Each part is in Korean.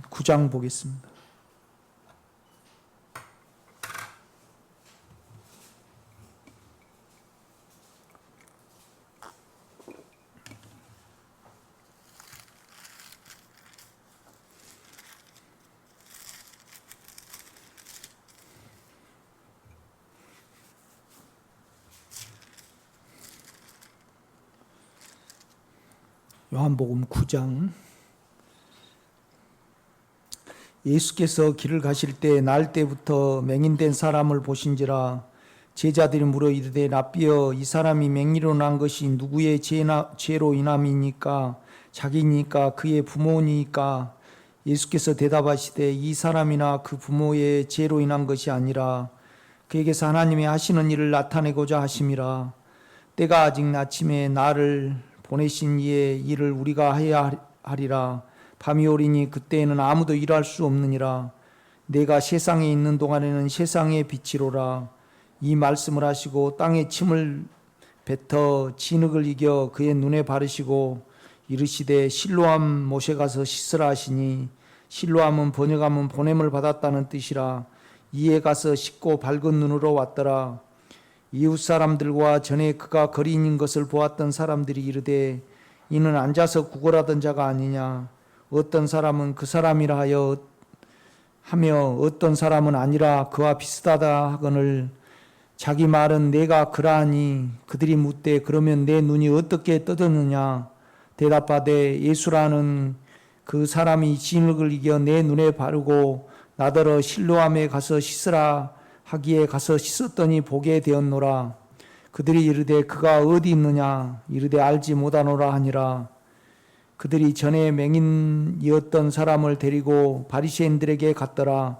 9장 보겠습니다. 요한복음 9장. 예수께서 길을 가실 때 날 때부터 맹인된 사람을 보신지라. 제자들이 물어 이르되 라삐여, 이 사람이 맹인으로 난 것이 누구의 죄로 인함이니까? 자기니까 그의 부모니까? 예수께서 대답하시되 이 사람이나 그 부모의 죄로 인한 것이 아니라 그에게서 하나님이 하시는 일을 나타내고자 하심이라. 때가 아직 낮침에 나를 보내신 이의 일을 우리가 해야 하리라. 밤이 오리니 그때에는 아무도 일할 수 없느니라. 내가 세상에 있는 동안에는 세상의 빛이로라. 이 말씀을 하시고 땅에 침을 뱉어 진흙을 이겨 그의 눈에 바르시고 이르시되 실로암 못에 가서 씻으라 하시니, 실로암은 번역하면 보냄을 받았다는 뜻이라. 이에 가서 씻고 밝은 눈으로 왔더라. 이웃 사람들과 전에 그가 거리인 것을 보았던 사람들이 이르되 이는 앉아서 구걸하던 자가 아니냐. 어떤 사람은 그 사람이라 하며 어떤 사람은 아니라 그와 비슷하다 하거늘 자기 말은 내가 그러하니 그들이 묻되 그러면 내 눈이 어떻게 떠졌느냐. 대답하되 예수라는 그 사람이 진흙을 이겨 내 눈에 바르고 나더러 실로암에 가서 씻으라 하기에 가서 씻었더니 보게 되었노라. 그들이 이르되 그가 어디 있느냐. 이르되 알지 못하노라 하니라. 그들이 전에 맹인이었던 사람을 데리고 바리새인들에게 갔더라.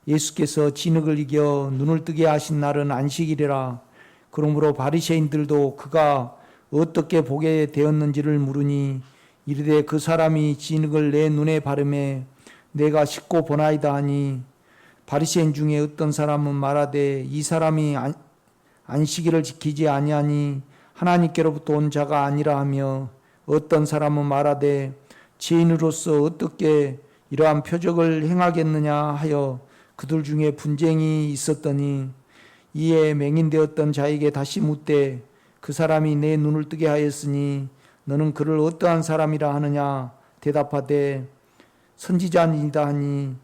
예수께서 진흙을 이겨 눈을 뜨게 하신 날은 안식일이라. 그러므로 바리새인들도 그가 어떻게 보게 되었는지를 물으니 이르되 그 사람이 진흙을 내 눈에 바르매 내가 씻고 보나이다 하니, 바리새인 중에 어떤 사람은 말하되 이 사람이 안식일을 지키지 아니하니 하나님께로부터 온 자가 아니라 하며, 어떤 사람은 말하되 죄인으로서 어떻게 이러한 표적을 행하겠느냐 하여 그들 중에 분쟁이 있었더니, 이에 맹인되었던 자에게 다시 묻되 그 사람이 내 눈을 뜨게 하였으니 너는 그를 어떠한 사람이라 하느냐. 대답하되 선지자이다 하니,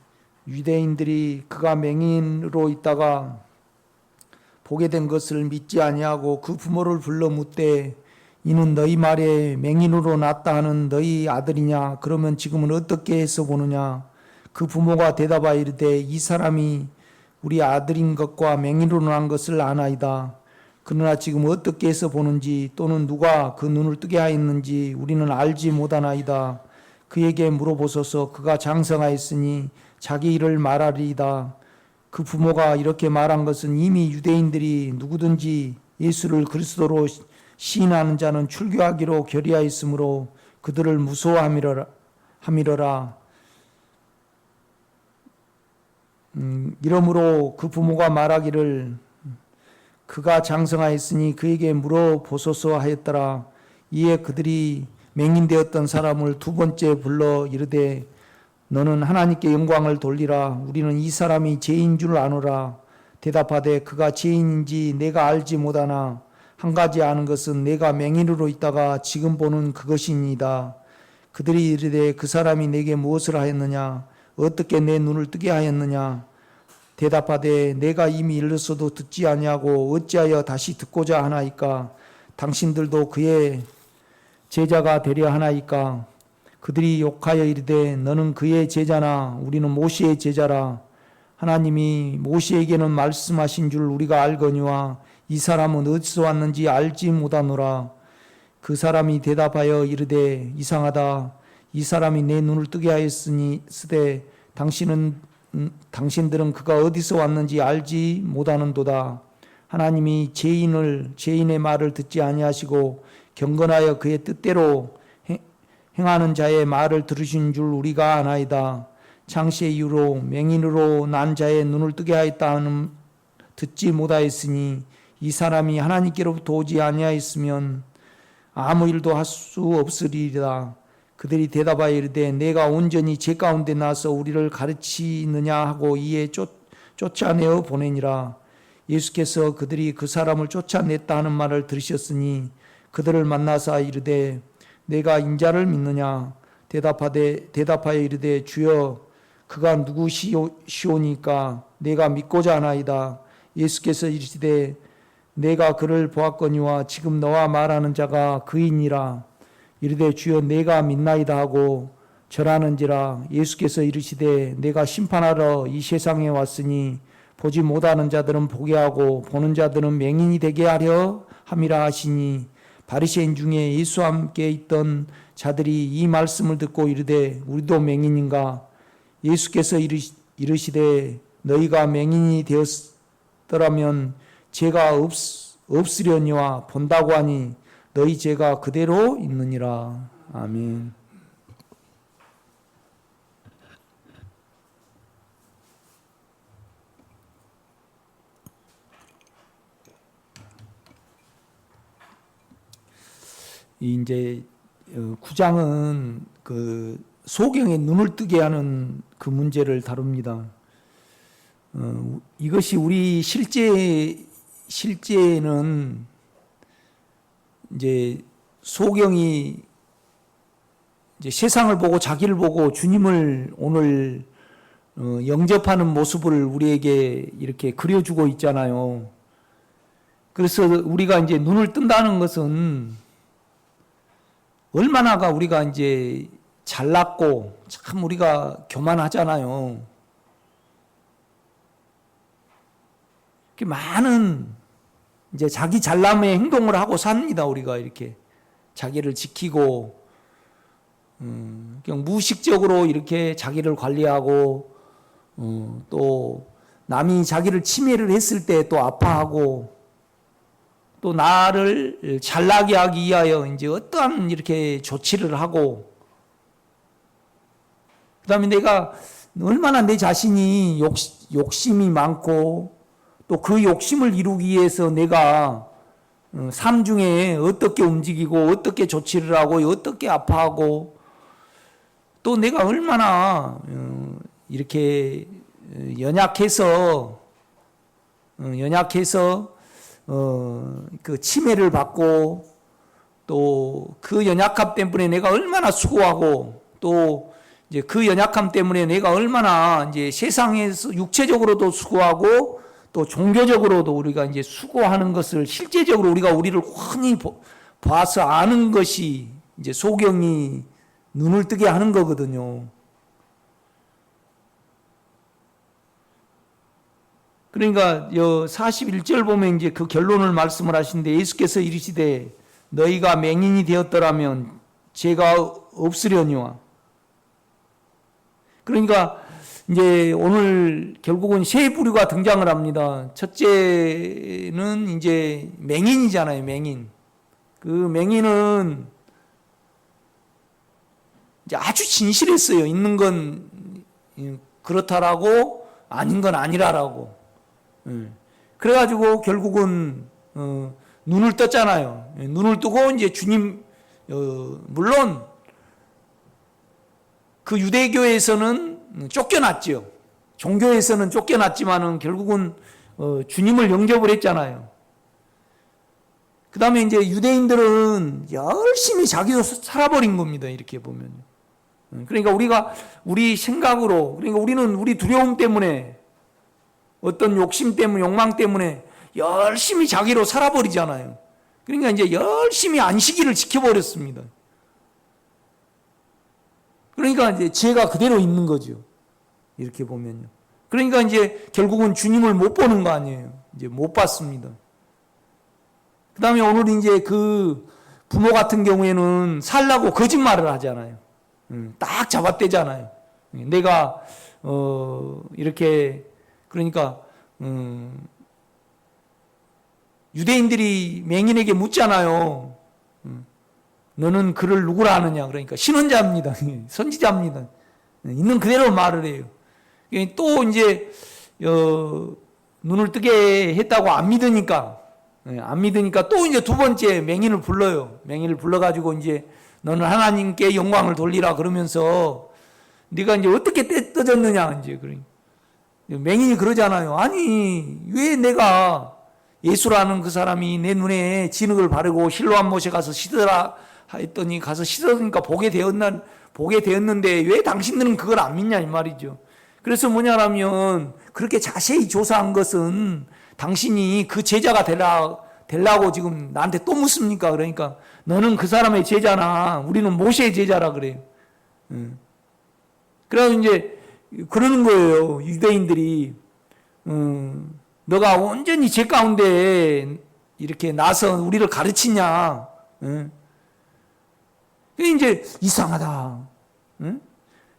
유대인들이 그가 맹인으로 있다가 보게 된 것을 믿지 아니하고 그 부모를 불러 묻되 이는 너희 말에 맹인으로 났다 하는 너희 아들이냐. 그러면 지금은 어떻게 해서 보느냐. 그 부모가 대답하여 이르되 이 사람이 우리 아들인 것과 맹인으로 난 것을 아나이다. 그러나 지금 어떻게 해서 보는지 또는 누가 그 눈을 뜨게 하였는지 우리는 알지 못하나이다. 그에게 물어보소서. 그가 장성하였으니 자기 일을 말하리이다. 그 부모가 이렇게 말한 것은 이미 유대인들이 누구든지 예수를 그리스도로 시인하는 자는 출교하기로 결의하였으므로 그들을 무서워함이러라. 이러므로 그 부모가 말하기를 그가 장성하였으니 그에게 물어보소서 하였더라. 이에 그들이 맹인되었던 사람을 두 번째 불러 이르되 너는 하나님께 영광을 돌리라. 우리는 이 사람이 죄인 줄 아노라. 대답하되 그가 죄인인지 내가 알지 못하나 한 가지 아는 것은 내가 맹인으로 있다가 지금 보는 그것이니이다. 그들이 이르되 그 사람이 내게 무엇을 하였느냐. 어떻게 내 눈을 뜨게 하였느냐. 대답하되 내가 이미 일렀어도 듣지 아니하고 어찌하여 다시 듣고자 하나이까. 당신들도 그의 제자가 되려 하나이까. 그들이 욕하여 이르되 너는 그의 제자나 우리는 모세의 제자라. 하나님이 모세에게는 말씀하신 줄 우리가 알거니와 이 사람은 어디서 왔는지 알지 못하노라. 그 사람이 대답하여 이르되 이상하다. 이 사람이 내 눈을 뜨게 하였으니 쓰되 당신들은 그가 어디서 왔는지 알지 못하는도다. 하나님이 죄인의 말을 듣지 아니하시고 경건하여 그의 뜻대로 행하는 자의 말을 들으신 줄 우리가 아나이다. 창세 이후로 맹인으로 난 자의 눈을 뜨게 하였다 하는 듣지 못하였으니 이 사람이 하나님께로부터 오지 아니하였으면 아무 일도 할 수 없으리라. 그들이 대답하여 이르되 내가 온전히 제 가운데 나서 우리를 가르치느냐 하고 이에 쫓아내어 보내니라. 예수께서 그들이 그 사람을 쫓아냈다 하는 말을 들으셨으니 그들을 만나사 이르되 내가 인자를 믿느냐. 대답하여 이르되 주여 그가 누구시오니까 내가 믿고자 하나이다. 예수께서 이르시되 내가 그를 보았거니와 지금 너와 말하는 자가 그이니라. 이르되 주여 내가 믿나이다 하고 절하는지라. 예수께서 이르시되 내가 심판하러 이 세상에 왔으니 보지 못하는 자들은 보게 하고 보는 자들은 맹인이 되게 하려 함이라 하시니 바리새인 중에 예수와 함께 있던 자들이 이 말씀을 듣고 이르되 우리도 맹인인가. 예수께서 이르시되 너희가 맹인이 되었더라면 죄가 없으려니와 본다고 하니 너희 죄가 그대로 있느니라. 아멘. 이제 9장은 그 소경의 눈을 뜨게 하는 그 문제를 다룹니다. 이것이 우리 실제는 이제 소경이 이제 세상을 보고 자기를 보고 주님을 오늘 영접하는 모습을 우리에게 이렇게 그려주고 있잖아요. 그래서 우리가 이제 눈을 뜬다는 것은 얼마나가 우리가 이제 잘났고 참 우리가 교만하잖아요. 많은 이제 자기 잘남의 행동을 하고 삽니다. 우리가 이렇게 자기를 지키고 그냥 무의식적으로 이렇게 자기를 관리하고 또 남이 자기를 침해를 했을 때 또 아파하고 또 나를 잘나게 하기 위하여 이제 어떠한 이렇게 조치를 하고 그다음에 내가 얼마나 내 자신이 욕심이 많고 또 그 욕심을 이루기 위해서 내가 삶 중에 어떻게 움직이고 어떻게 조치를 하고 어떻게 아파하고 또 내가 얼마나 이렇게 연약해서 그 침해를 받고 또 그 연약함 때문에 내가 얼마나 수고하고 또 이제 그 연약함 때문에 내가 얼마나 이제 세상에서 육체적으로도 수고하고 또 종교적으로도 우리가 이제 수고하는 것을 실제적으로 우리가 우리를 훤히 봐서 아는 것이 이제 소경이 눈을 뜨게 하는 거거든요. 그러니까 41절 보면 이제 그 결론을 말씀을 하시는데 예수께서 이르시되 너희가 맹인이 되었더라면 죄가 없으려니와. 그러니까 이제 오늘 결국은 세 부류가 등장을 합니다. 첫째는 이제 맹인이잖아요, 맹인. 그 맹인은 이제 아주 진실했어요. 있는 건 그렇다라고 아닌 건 아니라라고. 그래가지고 결국은 눈을 떴잖아요. 눈을 뜨고 이제 주님 물론 그 유대교에서는 쫓겨났죠. 종교에서는 쫓겨났지만은 결국은 주님을 영접을 했잖아요. 그 다음에 이제 유대인들은 열심히 자기도 살아버린 겁니다. 이렇게 보면. 그러니까 우리 생각으로, 그러니까 우리는 우리 두려움 때문에 어떤 욕심 때문에, 욕망 때문에 열심히 자기로 살아버리잖아요. 그러니까 이제 열심히 안식일을 지켜버렸습니다. 그러니까 이제 죄가 그대로 있는 거죠. 이렇게 보면요. 그러니까 이제 결국은 주님을 못 보는 거 아니에요. 이제 못 봤습니다. 그 다음에 오늘 이제 그 부모 같은 경우에는 살라고 거짓말을 하잖아요. 딱 잡아떼잖아요. 내가, 이렇게, 그러니까, 유대인들이 맹인에게 묻잖아요. 너는 그를 누구라 하느냐. 그러니까 신원자입니다. 선지자입니다. 있는 그대로 말을 해요. 또 이제 눈을 뜨게 했다고 안 믿으니까 또 이제 두 번째 맹인을 불러요. 맹인을 불러가지고 이제 너는 하나님께 영광을 돌리라 그러면서 네가 이제 어떻게 떠졌느냐 이제 그러니 맹인이 그러잖아요. 아니 왜 내가 예수라는 그 사람이 내 눈에 진흙을 바르고 실로암 못에 가서 씻으라 했더니 가서 씻으니까 보게 되었는데 왜 당신들은 그걸 안 믿냐 이 말이죠. 그래서 뭐냐라면 그렇게 자세히 조사한 것은 당신이 그 제자가 되려고 지금 나한테 또 묻습니까? 그러니까 너는 그 사람의 제자나 우리는 모세의 제자라 그래요. 그래서 이제 그러는 거예요. 유대인들이 너가 온전히 죄 가운데 이렇게 나서 우리를 가르치냐? 이제 이상하다.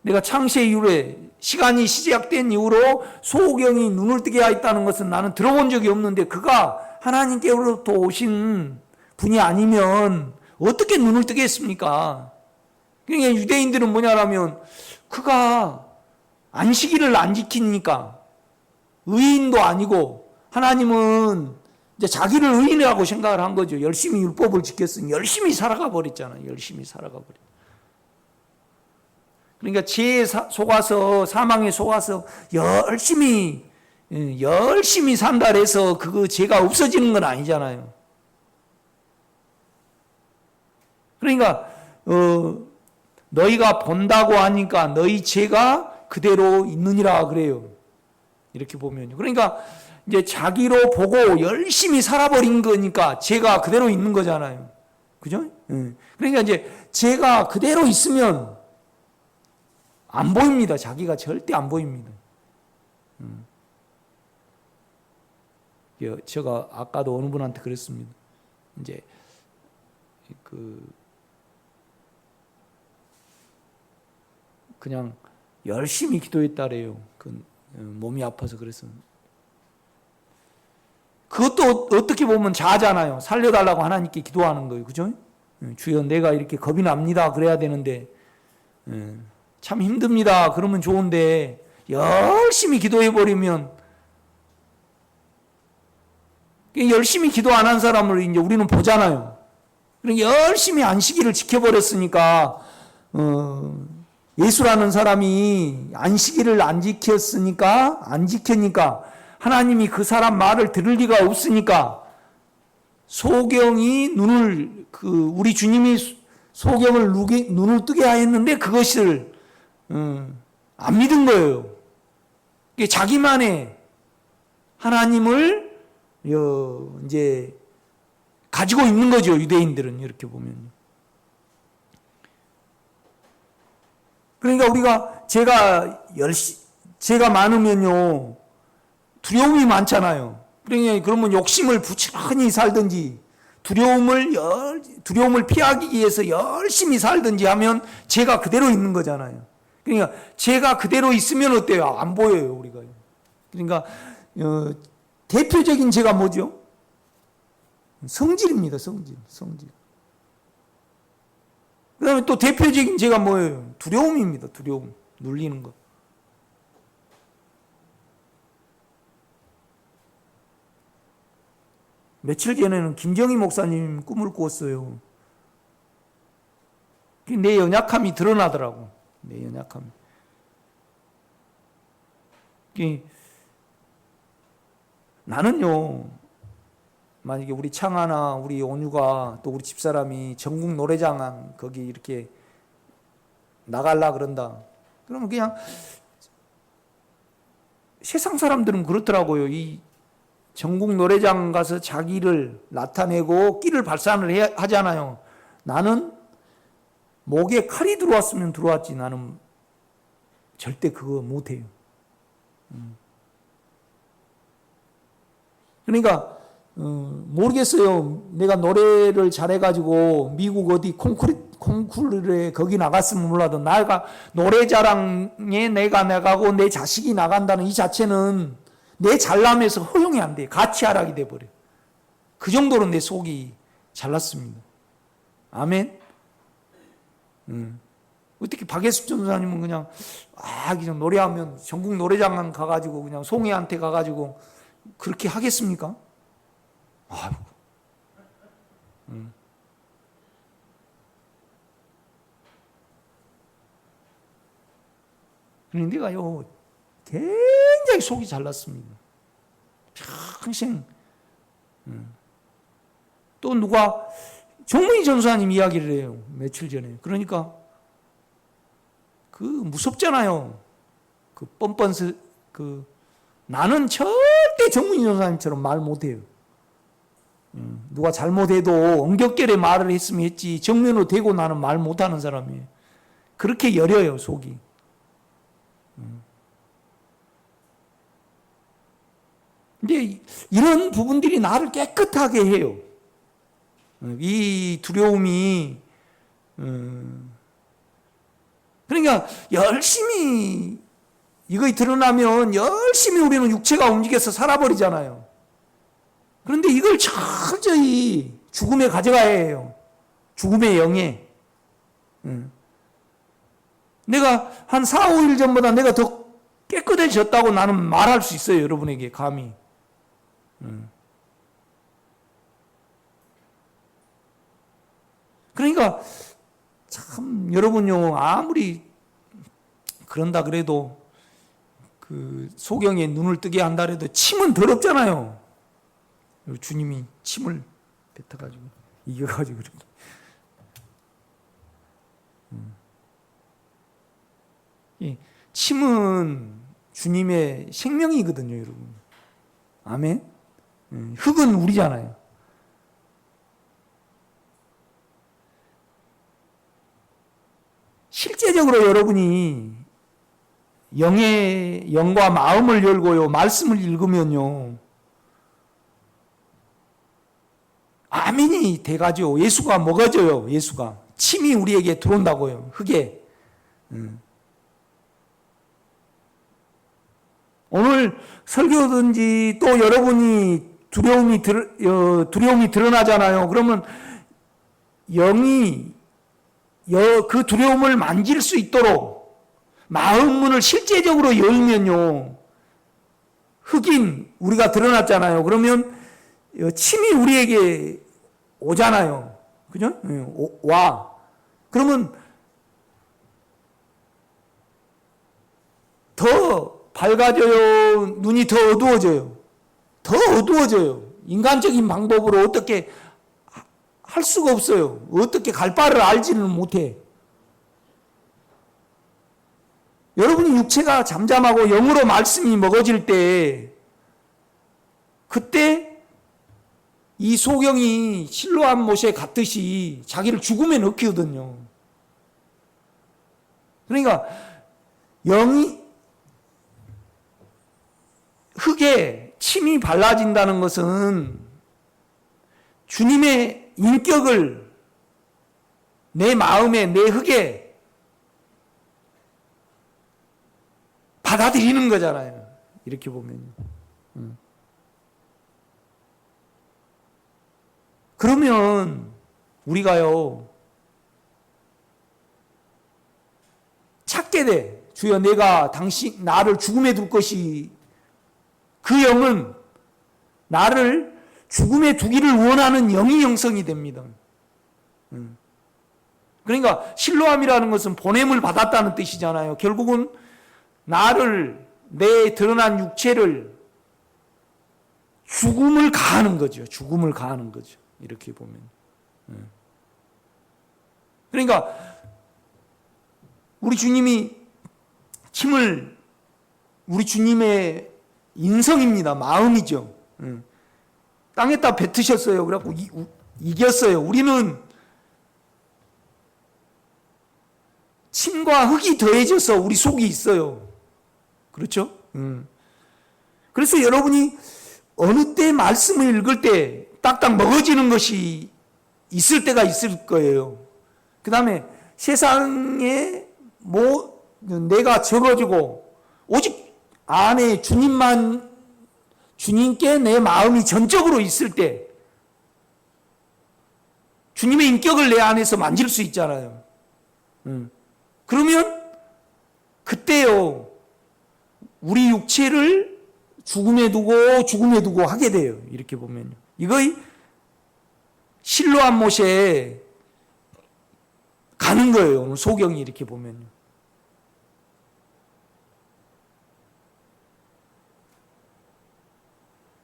내가 창세 이후에 시간이 시작된 이후로 소경이 눈을 뜨게 하였다는 것은 나는 들어본 적이 없는데 그가 하나님께로부터 오신 분이 아니면 어떻게 눈을 뜨게 했습니까? 그러니까 유대인들은 뭐냐라면 그가 안식일을 안 지키니까 의인도 아니고 하나님은 이제 자기를 의인이라고 생각을 한 거죠. 열심히 율법을 지켰으니 열심히 살아가 버렸잖아요. 열심히 살아가 버렸. 그러니까 죄에 속아서 사망에 속아서 열심히 산다 해서 그 죄가 없어지는 건 아니잖아요. 그러니까 너희가 본다고 하니까 너희 죄가 그대로 있느니라 그래요. 이렇게 보면요. 그러니까 이제 자기로 보고 열심히 살아버린 거니까 죄가 그대로 있는 거잖아요. 그죠? 그러니까 이제 죄가 그대로 있으면 안 보입니다. 자기가 절대 안 보입니다. 제가 아까도 어느 분한테 그랬습니다. 이제 그냥 열심히 기도했다래요. 몸이 아파서 그래서. 그것도 어떻게 보면 자아잖아요. 살려달라고 하나님께 기도하는 거예요. 그죠? 주여 내가 이렇게 겁이 납니다. 그래야 되는데 참 힘듭니다. 그러면 좋은데 열심히 기도해버리면 열심히 기도 안 한 사람을 이제 우리는 보잖아요. 열심히 안식일을 지켜버렸으니까 예수라는 사람이 안식일을 안 지켰으니까 하나님이 그 사람 말을 들을 리가 없으니까 소경이 우리 주님이 소경을 눈을 뜨게 하였는데 그것을 안 믿은 거예요. 자기만의 하나님을 이제 가지고 있는 거죠. 유대인들은 이렇게 보면. 그러니까 우리가 죄가 많으면요 두려움이 많잖아요. 그러니까 그러면 욕심을 부지런히 살든지 두려움을 피하기 위해서 열심히 살든지 하면 죄가 그대로 있는 거잖아요. 그러니까 죄가 그대로 있으면 어때요? 안 보여요 우리가. 그러니까 대표적인 죄가 뭐죠? 성질입니다. 성질. 그 다음에 또 대표적인 죄가 뭐예요? 두려움입니다. 두려움. 눌리는 거. 며칠 전에는 김정희 목사님 꿈을 꾸었어요. 내 연약함이 드러나더라고. 내 연약함이. 나는요, 만약에 우리 창아나 우리 온유가 또 우리 집사람이 전국 노래장 거기 이렇게 나갈라 그런다. 그러면 그냥 세상 사람들은 그렇더라고요. 이 전국 노래장 가서 자기를 나타내고 끼를 발산을 하잖아요. 나는 목에 칼이 들어왔으면 들어왔지 나는 절대 그거 못해요. 그러니까 모르겠어요. 내가 노래를 잘해가지고 미국 어디 콩쿠르에 거기 나갔으면 몰라도 내가 노래자랑에 내가 나가고 내 자식이 나간다는 이 자체는 내 잘남에서 허용이 안 돼. 가치하락이 돼버려. 그 정도로 내 속이 잘났습니다. 아멘. 어떻게 박예숙 전사님은 그냥 노래하면 전국 노래장 가가지고 그냥 송이한테 가가지고 그렇게 하겠습니까? 아이고. 그런데 내가요 굉장히 속이 잘났습니다. 평생. 또 누가 정문희 전사님 이야기를 해요. 며칠 전에. 그러니까 그 무섭잖아요. 그 뻔뻔스 나는 절대 정문희 전사님처럼 말 못해요. 누가 잘못해도 엉겹결에 말을 했으면 했지 정면으로 대고 나는 말 못하는 사람이에요. 그렇게 여려요 속이. 근데 이런 부분들이 나를 깨끗하게 해요. 이 두려움이 그러니까 열심히 이거 드러나면 열심히 우리는 육체가 움직여서 살아버리잖아요. 그런데 이걸 철저히 죽음에 가져가야 해요. 죽음의 영에. 내가 한 4, 5일 전보다 내가 더 깨끗해졌다고 나는 말할 수 있어요. 여러분에게 감히. 그러니까 참 여러분요 아무리 그런다 그래도 그 소경에 눈을 뜨게 한다 그래도 침은 더럽잖아요. 주님이 침을 뱉어가지고 이겨가지고 그렇게. 침은 주님의 생명이거든요, 여러분. 아멘. 흙은 우리잖아요. 실제적으로 여러분이 영과 마음을 열고요, 말씀을 읽으면요, 아멘이 돼가지고 예수가 먹어져요. 예수가 침이 우리에게 들어온다고요. 흙에. 오늘 설교든지 또 여러분이 두려움이 드러나잖아요. 그러면 영이 그 두려움을 만질 수 있도록 마음 문을 실제적으로 열면요, 흑인 우리가 드러났잖아요. 그러면 침이 우리에게 오잖아요. 그죠? 와. 그러면 더 밝아져요? 눈이 더 어두워져요? 더 어두워져요. 인간적인 방법으로 어떻게 할 수가 없어요. 어떻게 갈 바를 알지는 못해. 여러분이 육체가 잠잠하고 영으로 말씀이 먹어질 때, 그때 이 소경이 실로암 못에 갔듯이 자기를 죽음에 넣거든요. 그러니까 영이 흙에 침이 발라진다는 것은 주님의 인격을 내 마음에, 내 흙에 받아들이는 거잖아요. 이렇게 보면. 그러면 우리가요, 찾게 돼. 주여, 내가 나를 죽음에 둘 것이, 그 영은 나를 죽음에 두기를 원하는 영이 형성이 됩니다. 그러니까 실로암이라는 것은 보냄을 받았다는 뜻이잖아요. 결국은 내 드러난 육체를 죽음을 가하는 거죠. 죽음을 가하는 거죠. 이렇게 보면. 그러니까 우리 주님이 침을, 우리 주님의 인성입니다. 마음이죠. 땅에다 뱉으셨어요. 그래갖고 이겼어요. 우리는 침과 흙이 더해져서 우리 속이 있어요. 그렇죠? 그래서 여러분이 어느 때 말씀을 읽을 때 딱딱 먹어지는 것이 있을 때가 있을 거예요. 그 다음에 세상에 내가 적어지고 오직 안에 주님께 내 마음이 전적으로 있을 때 주님의 인격을 내 안에서 만질 수 있잖아요. 그러면 그때요, 우리 육체를 죽음에 두고 하게 돼요. 이렇게 보면요. 이거의 실로암 못에 가는 거예요. 오늘 소경이 이렇게 보면요.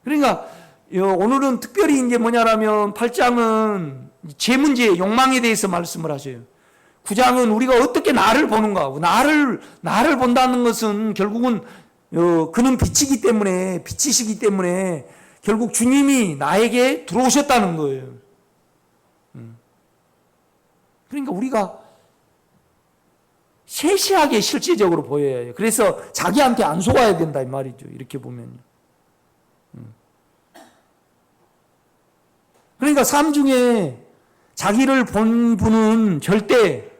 그러니까 오늘은 특별히 이제 뭐냐라면 8장은 제 문제, 욕망에 대해서 말씀을 하셔요. 9장은 우리가 어떻게 나를 보는가. 나를 본다는 것은 결국은 그는 빛이시기 때문에 결국 주님이 나에게 들어오셨다는 거예요. 그러니까 우리가 세시하게 실제적으로 보여야 해요. 그래서 자기한테 안 속아야 된다 이 말이죠. 이렇게 보면요. 그러니까 삶 중에 자기를 본 분은 절대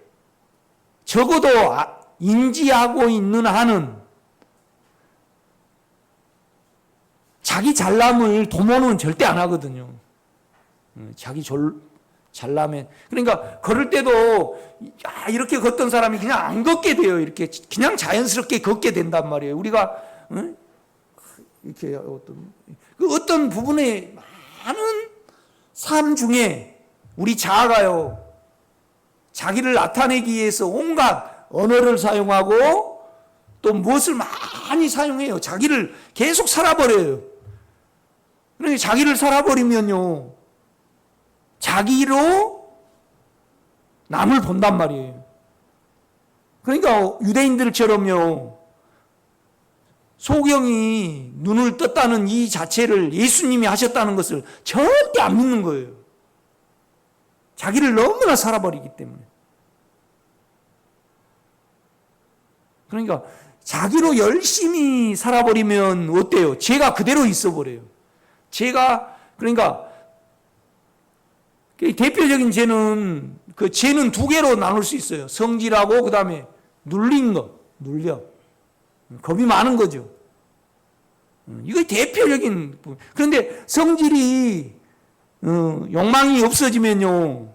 적어도 인지하고 있는 한은 자기 잘남을 도모는 절대 안 하거든요. 자기 잘남에. 그러니까 걸을 때도 이렇게 걷던 사람이 그냥 안 걷게 돼요. 이렇게 그냥 자연스럽게 걷게 된단 말이에요. 우리가 이렇게 어떤 부분에 많은 삶 중에 우리 자아가요. 자기를 나타내기 위해서 온갖 언어를 사용하고 또 무엇을 많이 사용해요. 자기를 계속 살아버려요. 그러니까 자기를 살아버리면요. 자기로 남을 본단 말이에요. 그러니까 유대인들처럼요. 소경이 눈을 떴다는 이 자체를 예수님이 하셨다는 것을 절대 안 믿는 거예요. 자기를 너무나 살아버리기 때문에. 그러니까 자기로 열심히 살아버리면 어때요? 죄가 그대로 있어버려요. 그러니까 대표적인 죄는 죄는 두 개로 나눌 수 있어요. 성질하고 그 다음에 눌려. 겁이 많은 거죠. 이거 대표적인 부분. 그런데 성질이 욕망이 없어지면요.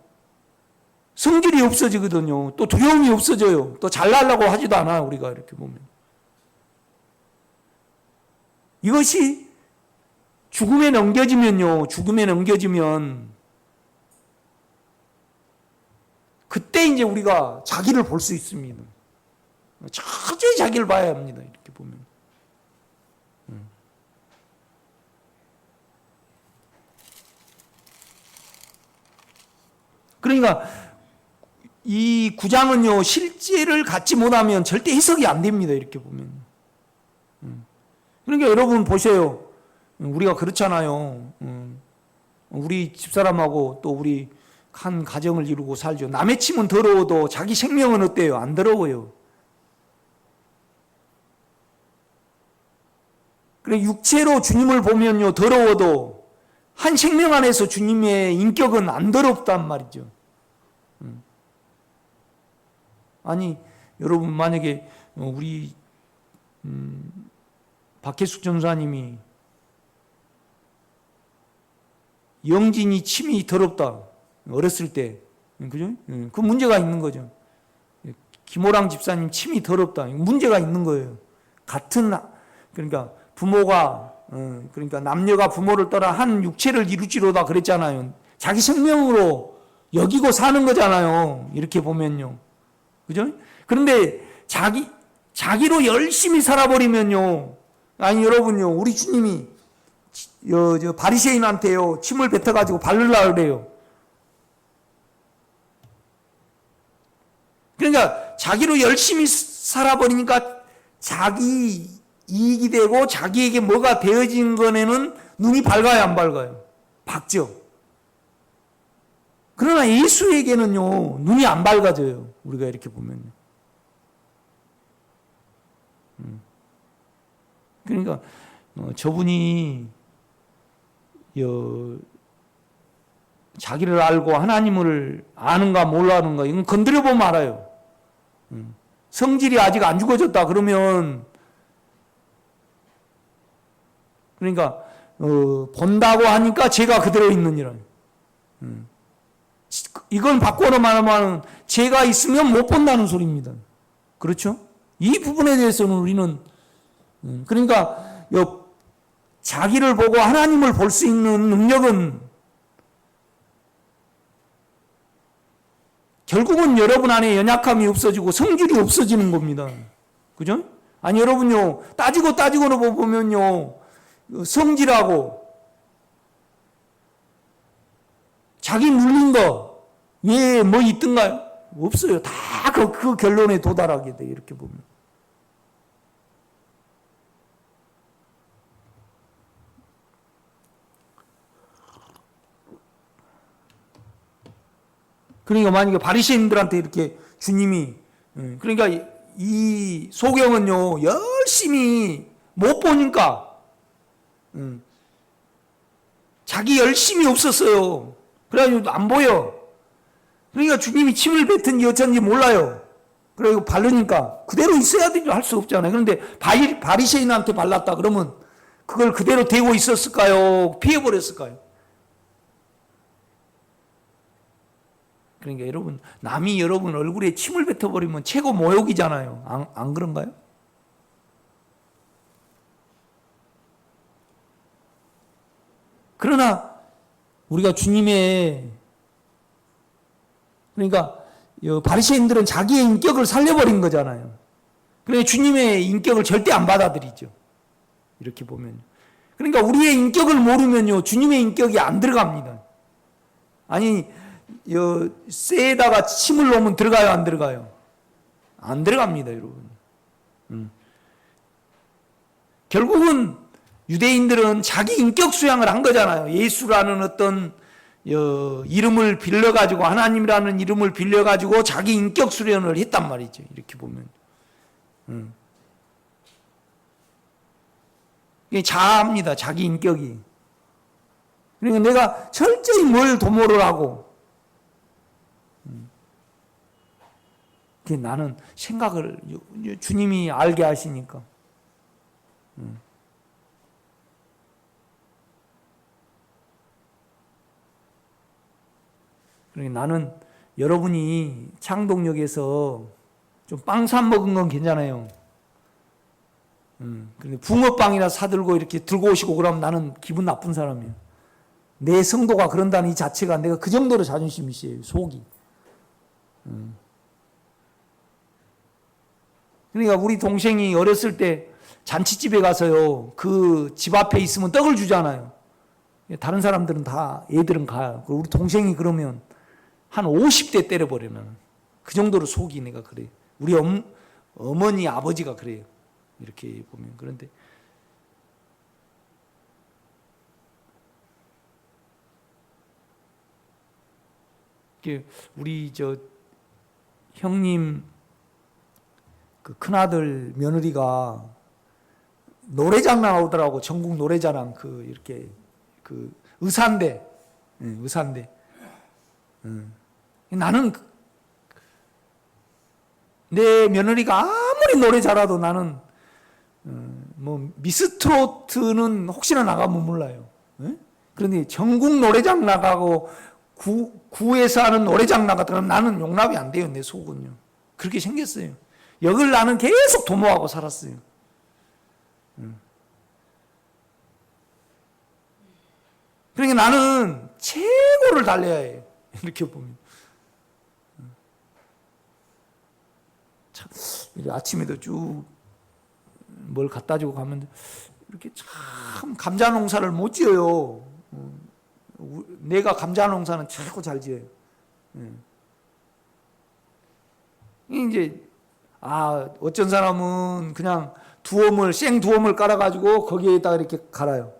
성질이 없어지거든요. 또 두려움이 없어져요. 또 잘나려고 하지도 않아요. 우리가 이렇게 보면. 이것이 죽음에 넘겨지면 그때 이제 우리가 자기를 볼 수 있습니다. 철저히 자기를 봐야 합니다. 이렇게 보면. 그러니까 이 9장은요, 실제를 갖지 못하면 절대 해석이 안 됩니다. 이렇게 보면. 그러니까 여러분 보세요. 우리가 그렇잖아요. 우리 집사람하고 또 우리 한 가정을 이루고 살죠. 남의 침은 더러워도 자기 생명은 어때요? 안 더러워요. 그래 육체로 주님을 보면요, 더러워도 한 생명 안에서 주님의 인격은 안 더럽단 말이죠. 아니 여러분 만약에 우리 박혜숙 전사님이 영진이 침이 더럽다 어렸을 때, 그죠? 그 문제가 있는 거죠. 김호랑 집사님 침이 더럽다, 문제가 있는 거예요. 그러니까 부모가 그러니까 남녀가 부모를 떠나 한 육체를 이루지로다 그랬잖아요. 자기 생명으로 여기고 사는 거잖아요. 이렇게 보면요. 그죠? 그런데 자기로 열심히 살아버리면요. 아니, 여러분요. 우리 주님이 바리새인한테요. 침을 뱉어가지고 바르려고 그래요. 그러니까 자기로 열심히 살아버리니까 자기 이익이 되고 자기에게 뭐가 되어진 거에는 눈이 밝아요, 안 밝아요? 밝죠. 그러나 예수에게는요, 눈이 안 밝아져요. 우리가 이렇게 보면. 그러니까 저분이 자기를 알고 하나님을 아는가 몰라는가 이건 건드려 보면 알아요. 성질이 아직 안 죽어졌다 그러면, 그러니까 본다고 하니까 죄가 그대로 있느니라. 이건 바꿔서 말하면 죄가 있으면 못 본다는 소리입니다. 그렇죠? 이 부분에 대해서는 우리는 그러니까 자기를 보고 하나님을 볼 수 있는 능력은 결국은 여러분 안에 연약함이 없어지고 성질이 없어지는 겁니다. 그죠? 아니 여러분요, 따지고 보면요, 성질하고 자기 물린 거 왜 뭐 있던가요? 없어요. 다 그 결론에 도달하게 돼 이렇게 보면. 그러니까 만약에 바리새인들한테 이렇게 주님이 그러니까 이 소경은요 열심히 못 보니까 자기 열심이 없었어요. 그래가지고 안 보여. 그러니까 주님이 침을 뱉은지 어쩐지 몰라요. 그리고 바르니까 그대로 있어야 되죠. 할 수 없잖아요. 그런데 바리새인한테 발랐다 그러면 그걸 그대로 대고 있었을까요? 피해버렸을까요? 그러니까 여러분, 남이 여러분 얼굴에 침을 뱉어버리면 최고 모욕이잖아요. 안 그런가요? 그러나 우리가 주님의 그러니까 바리새인들은 자기의 인격을 살려버린 거잖아요. 그러니까 주님의 인격을 절대 안 받아들이죠. 이렇게 보면. 그러니까 우리의 인격을 모르면요 주님의 인격이 안 들어갑니다. 아니 쇠에다가 침을 놓으면 들어가요, 안 들어가요? 안 들어갑니다, 여러분. 결국은 유대인들은 자기 인격 수양을 한 거잖아요. 예수라는 어떤 이름을 빌려가지고 하나님이라는 이름을 빌려가지고 자기 인격 수련을 했단 말이죠. 이렇게 보면. 이게 자아입니다. 자기 인격이. 그러니까 내가 철저히 뭘 도모를 하고 나는 생각을 주님이 알게 하시니까 그러니까 나는 여러분이 창동역에서 좀 빵 사 먹은 건 괜찮아요. 근데 붕어빵이나 사들고 이렇게 들고 오시고 그러면 나는 기분 나쁜 사람이에요. 내 성도가 그런다는 이 자체가 내가 그 정도로 자존심이 있어요. 속이. 그러니까 우리 동생이 어렸을 때 잔치집에 가서요. 그 집 앞에 있으면 떡을 주잖아요. 다른 사람들은 다 애들은 가요. 우리 동생이 그러면 한 50대 때려버리면 그 정도로 속이 내가 그래요. 우리 어머니 아버지가 그래요. 이렇게 보면. 그런데 우리 형님 그 큰아들 며느리가 노래장 나오더라고. 전국 노래자랑 이렇게 의사인데 의사인데 나는 내 며느리가 아무리 노래 잘해도 나는 뭐 미스트로트는 혹시나 나가면 몰라요. 그런데 전국 노래장 나가고 구에서 하는 노래장 나가더라도 나는 용납이 안 돼요. 내 속은요. 그렇게 생겼어요. 역을 나는 계속 도모하고 살았어요. 그러니까 나는 최고를 달려야 해요. 이렇게 보면. 참, 아침에도 쭉 뭘 갖다 주고 가면 이렇게 참 감자 농사를 못 지어요. 내가 감자 농사는 최고 잘 지어요. 이제 어쩐 사람은 그냥 생두엄을 깔아가지고 거기에다가 이렇게 갈아요.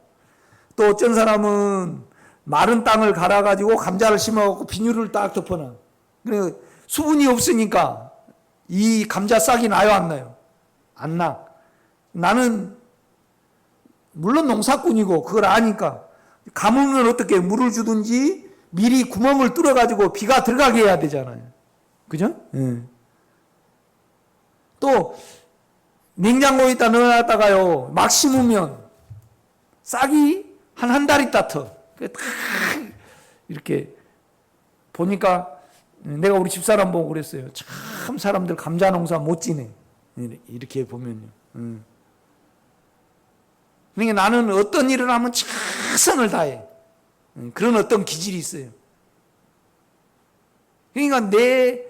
또 어쩐 사람은 마른 땅을 갈아가지고 감자를 심어갖고 비닐을 딱 덮어놔. 그러니까 수분이 없으니까 이 감자 싹이 나요, 안 나요? 안 나. 나는 물론 농사꾼이고 그걸 아니까 가뭄은 어떻게 물을 주든지 미리 구멍을 뚫어가지고 비가 들어가게 해야 되잖아요. 그죠? 또 냉장고에다 넣어놨다가요 막 심으면 싹이 한 달 있다 터. 이렇게 보니까 내가 우리 집사람 보고 그랬어요. 참 사람들 감자 농사 못 지네. 이렇게 보면요. 그러니까 나는 어떤 일을 하면 최선을 다해. 그런 어떤 기질이 있어요. 그러니까 내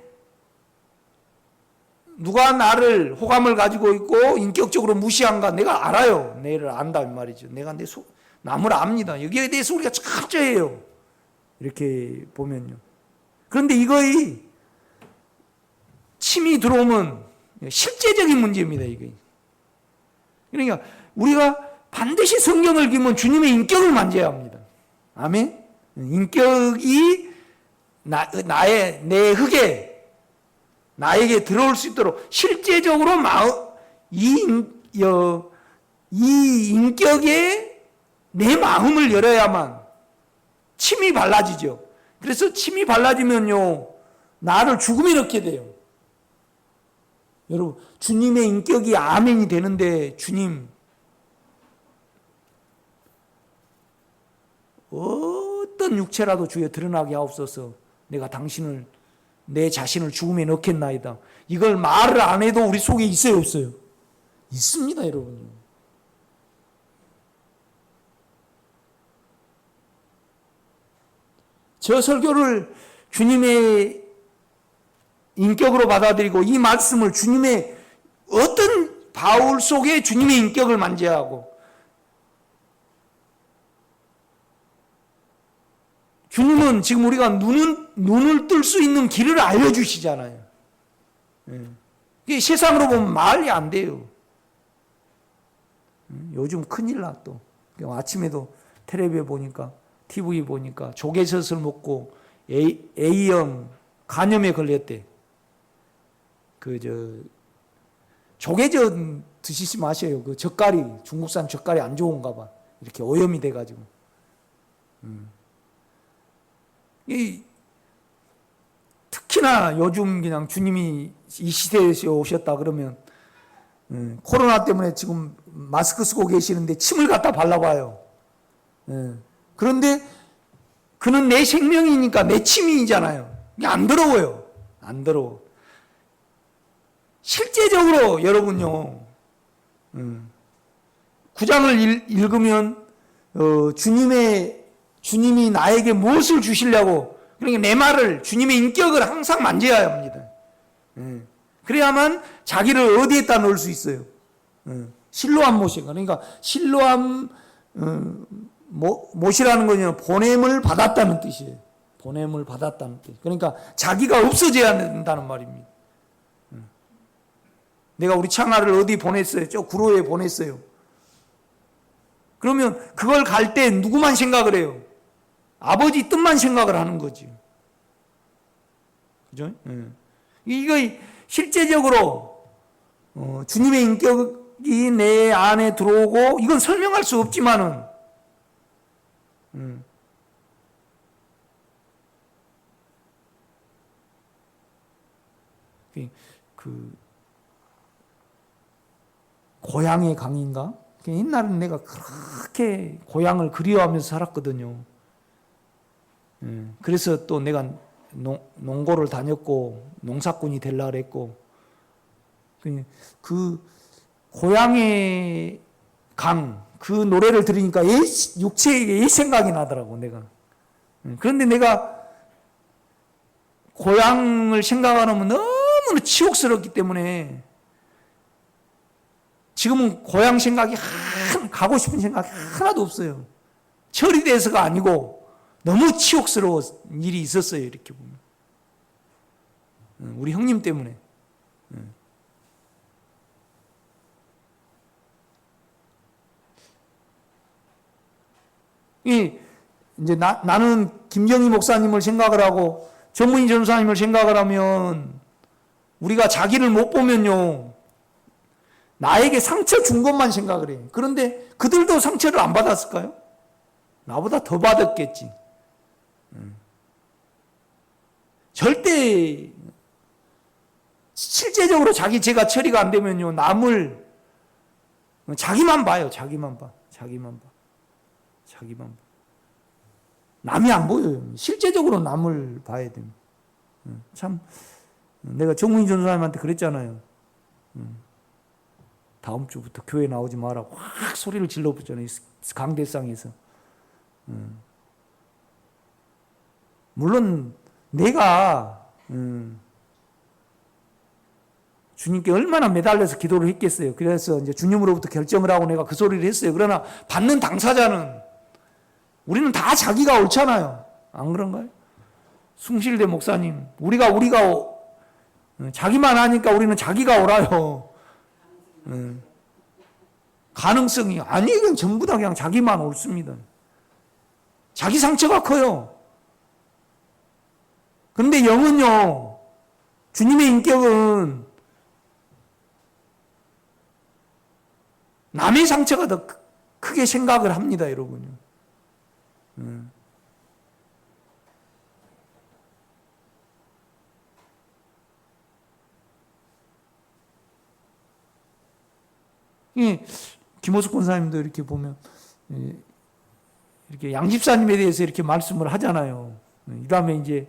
누가 나를 호감을 가지고 있고 인격적으로 무시한가 내가 알아요. 내를 안다 이 말이죠. 내가 남을 압니다. 여기에 대해서 우리가 철저해요. 이렇게 보면요. 그런데 이거의 침이 들어오면 실제적인 문제입니다. 이게. 그러니까 우리가 반드시 성경을 읽으면 주님의 인격을 만져야 합니다. 아멘. 인격이 내 흙에 나에게 들어올 수 있도록 실제적으로 이 인격에 내 마음을 열어야만 침이 발라지죠. 그래서 침이 발라지면요 나를 죽음에 넣게 돼요. 여러분 주님의 인격이 아멘이 되는데 주님 어떤 육체라도 주여 드러나게 하옵소서. 내가 당신을 내 자신을 죽음에 넣겠나이다. 이걸 말을 안 해도 우리 속에 있어요 없어요? 있습니다 여러분. 저 설교를 주님의 인격으로 받아들이고 이 말씀을 주님의 어떤 바울 속에 주님의 인격을 만져야 하고 주님은 지금 우리가 눈을 뜰 수 있는 길을 알려주시잖아요. 세상으로 보면 말이 안 돼요. 요즘 큰일 나 또. 아침에도 텔레비에 보니까 TV 보니까 조개젓을 먹고 A형 간염에 걸렸대. 조개젓 드시지 마세요. 그 젓갈이 중국산 젓갈이 안 좋은가 봐. 이렇게 오염이 돼가지고. 특히나 요즘 그냥 주님이 이 시대에 오셨다 그러면 코로나 때문에 지금 마스크 쓰고 계시는데 침을 갖다 발라봐요. 그런데 그는 내 생명이니까 내 침이잖아요. 안 더러워요. 안 더러워. 실제적으로 여러분요 9장을 읽으면 주님이 나에게 무엇을 주시려고 그러니까 내 말을 주님의 인격을 항상 만져야 합니다. 그래야만 자기를 어디에다 넣을 수 있어요. 실로암 못이가 그러니까 실로암 못이라는 거는 보냄을 받았다는 뜻이에요. 보냄을 받았다는 뜻. 그러니까 자기가 없어져야 된다는 말입니다. 내가 우리 창아를 어디 보냈어요? 저 구로에 보냈어요. 그러면 그걸 갈 때 누구만 생각을 해요? 아버지 뜻만 생각을 하는 거지. 그죠? 이거 실제적으로 주님의 인격이 내 안에 들어오고 이건 설명할 수 없지만은 그 고향의 강인가? 옛날에는 내가 그렇게 고향을 그리워하면서 살았거든요. 그래서 또 내가 농고를 다녔고 농사꾼이 되려고 했고 그 고향의 강, 그 노래를 들으니까 육체의 옛 생각이 나더라고 내가. 그런데 내가 고향을 생각하면 너무나 치욕스럽기 때문에 지금은 고향 생각이 가고 싶은 생각이 하나도 없어요. 철이 돼서가 아니고 너무 치욕스러운 일이 있었어요. 이렇게 보면 우리 형님 때문에. 이제 나는 김정희 목사님을 생각을 하고 전문희 전사님을 생각을 하면 우리가 자기를 못 보면요 나에게 상처 준 것만 생각을 해요. 그런데 그들도 상처를 안 받았을까요? 나보다 더 받았겠지. 절대 실제적으로 제가 처리가 안 되면요 남을 자기만 봐요. 자기만 봐. 남이 안 보여요. 실제적으로 남을 봐야 됩니다. 참 내가 정문희 전사님한테 그랬잖아요. 다음 주부터 교회 나오지 마라. 확 소리를 질러붙잖아요. 강대상에서. 물론 내가 주님께 얼마나 매달려서 기도를 했겠어요. 그래서 이제 주님으로부터 결정을 하고 내가 그 소리를 했어요. 그러나 받는 당사자는 우리는 다 자기가 옳잖아요. 안 그런가요? 숭실대 목사님, 우리가 자기만 하니까 우리는 자기가 옳아요. 가능성이 아니 그냥 전부 다 그냥 자기만 옳습니다. 자기 상처가 커요. 그런데 영은요, 주님의 인격은 남의 상처가 더 크게 생각을 합니다, 여러분요. 김호숙 권사님도 이렇게 보면 이렇게 양집사님에 대해서 이렇게 말씀을 하잖아요. 이러면 이제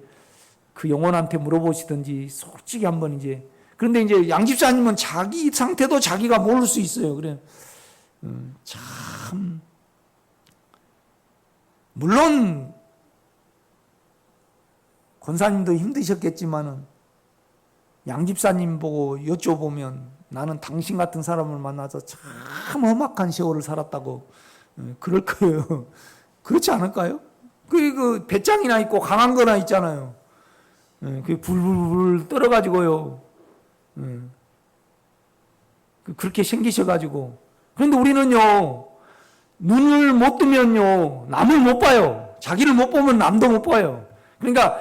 그 영혼한테 물어보시든지 솔직히 한번 이제 그런데 이제 양집사님은 자기 상태도 자기가 모를 수 있어요. 그래 참 물론 권사님도 힘드셨겠지만은 양집사님 보고 여쭤보면 나는 당신 같은 사람을 만나서 참 험악한 세월을 살았다고 그럴 거예요. 그렇지 않을까요? 그 배짱이나 있고 강한 거나 있잖아요. 그 불불불 떨어가지고요. 그렇게 생기셔가지고. 그런데 우리는요, 눈을 못 뜨면요, 남을 못 봐요. 자기를 못 보면 남도 못 봐요. 그러니까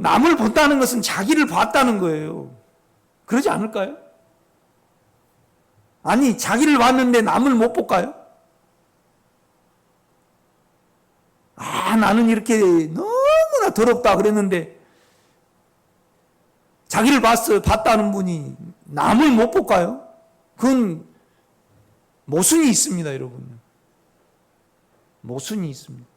남을 본다는 것은 자기를 봤다는 거예요. 그러지 않을까요? 아니, 자기를 봤는데 남을 못 볼까요? 나는 이렇게 너무나 더럽다 그랬는데 자기를 봤다는 분이 남을 못 볼까요? 그건 모순이 있습니다, 여러분. 모순이 있습니다.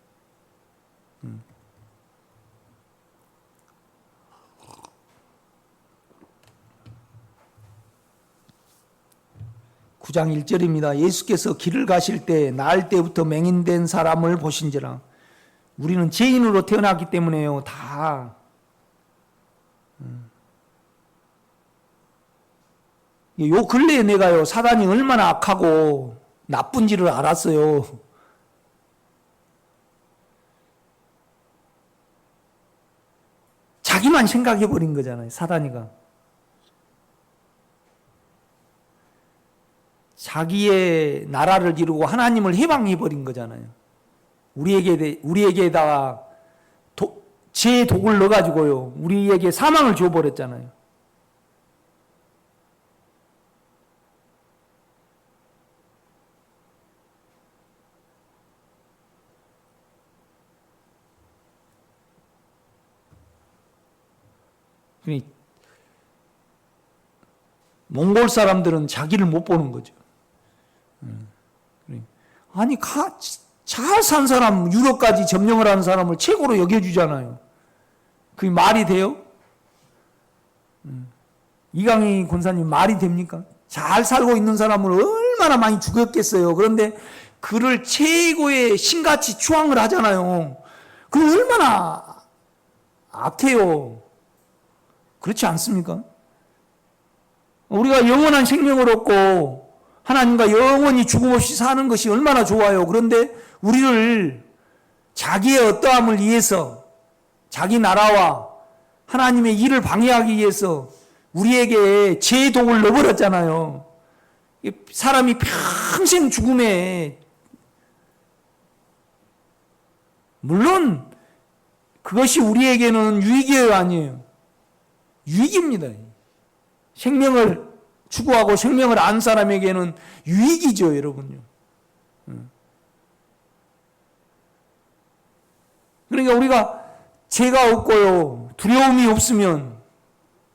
9장 1절입니다. 예수께서 길을 가실 때 나을 때부터 맹인된 사람을 보신지라. 우리는 죄인으로 태어났기 때문에요. 다 요 근래에 내가요 사단이 얼마나 악하고 나쁜지를 알았어요. 자기만 생각해버린 거잖아요. 사단이가 자기의 나라를 이루고 하나님을 해방해버린 거잖아요. 우리에게다가 제 독을 넣어가지고요 우리에게 사망을 줘버렸잖아요. 몽골 사람들은 자기를 못 보는 거죠. 아니 잘 산 사람 유럽까지 점령을 하는 사람을 최고로 여겨주잖아요. 그게 말이 돼요? 이강희 권사님 말이 됩니까? 잘 살고 있는 사람을 얼마나 많이 죽였겠어요. 그런데 그를 최고의 신같이 추앙을 하잖아요. 그럼 얼마나 악해요. 그렇지 않습니까? 우리가 영원한 생명을 얻고 하나님과 영원히 죽음 없이 사는 것이 얼마나 좋아요. 그런데 우리를 자기의 어떠함을 위해서 자기 나라와 하나님의 일을 방해하기 위해서 우리에게 죄의 독을 넣어버렸잖아요. 사람이 평생 죽음에 물론 그것이 우리에게는 유익이에요, 아니에요? 유익입니다. 생명을 추구하고 생명을 안 사람에게는 유익이죠, 여러분요. 그러니까 우리가 죄가 없고요, 두려움이 없으면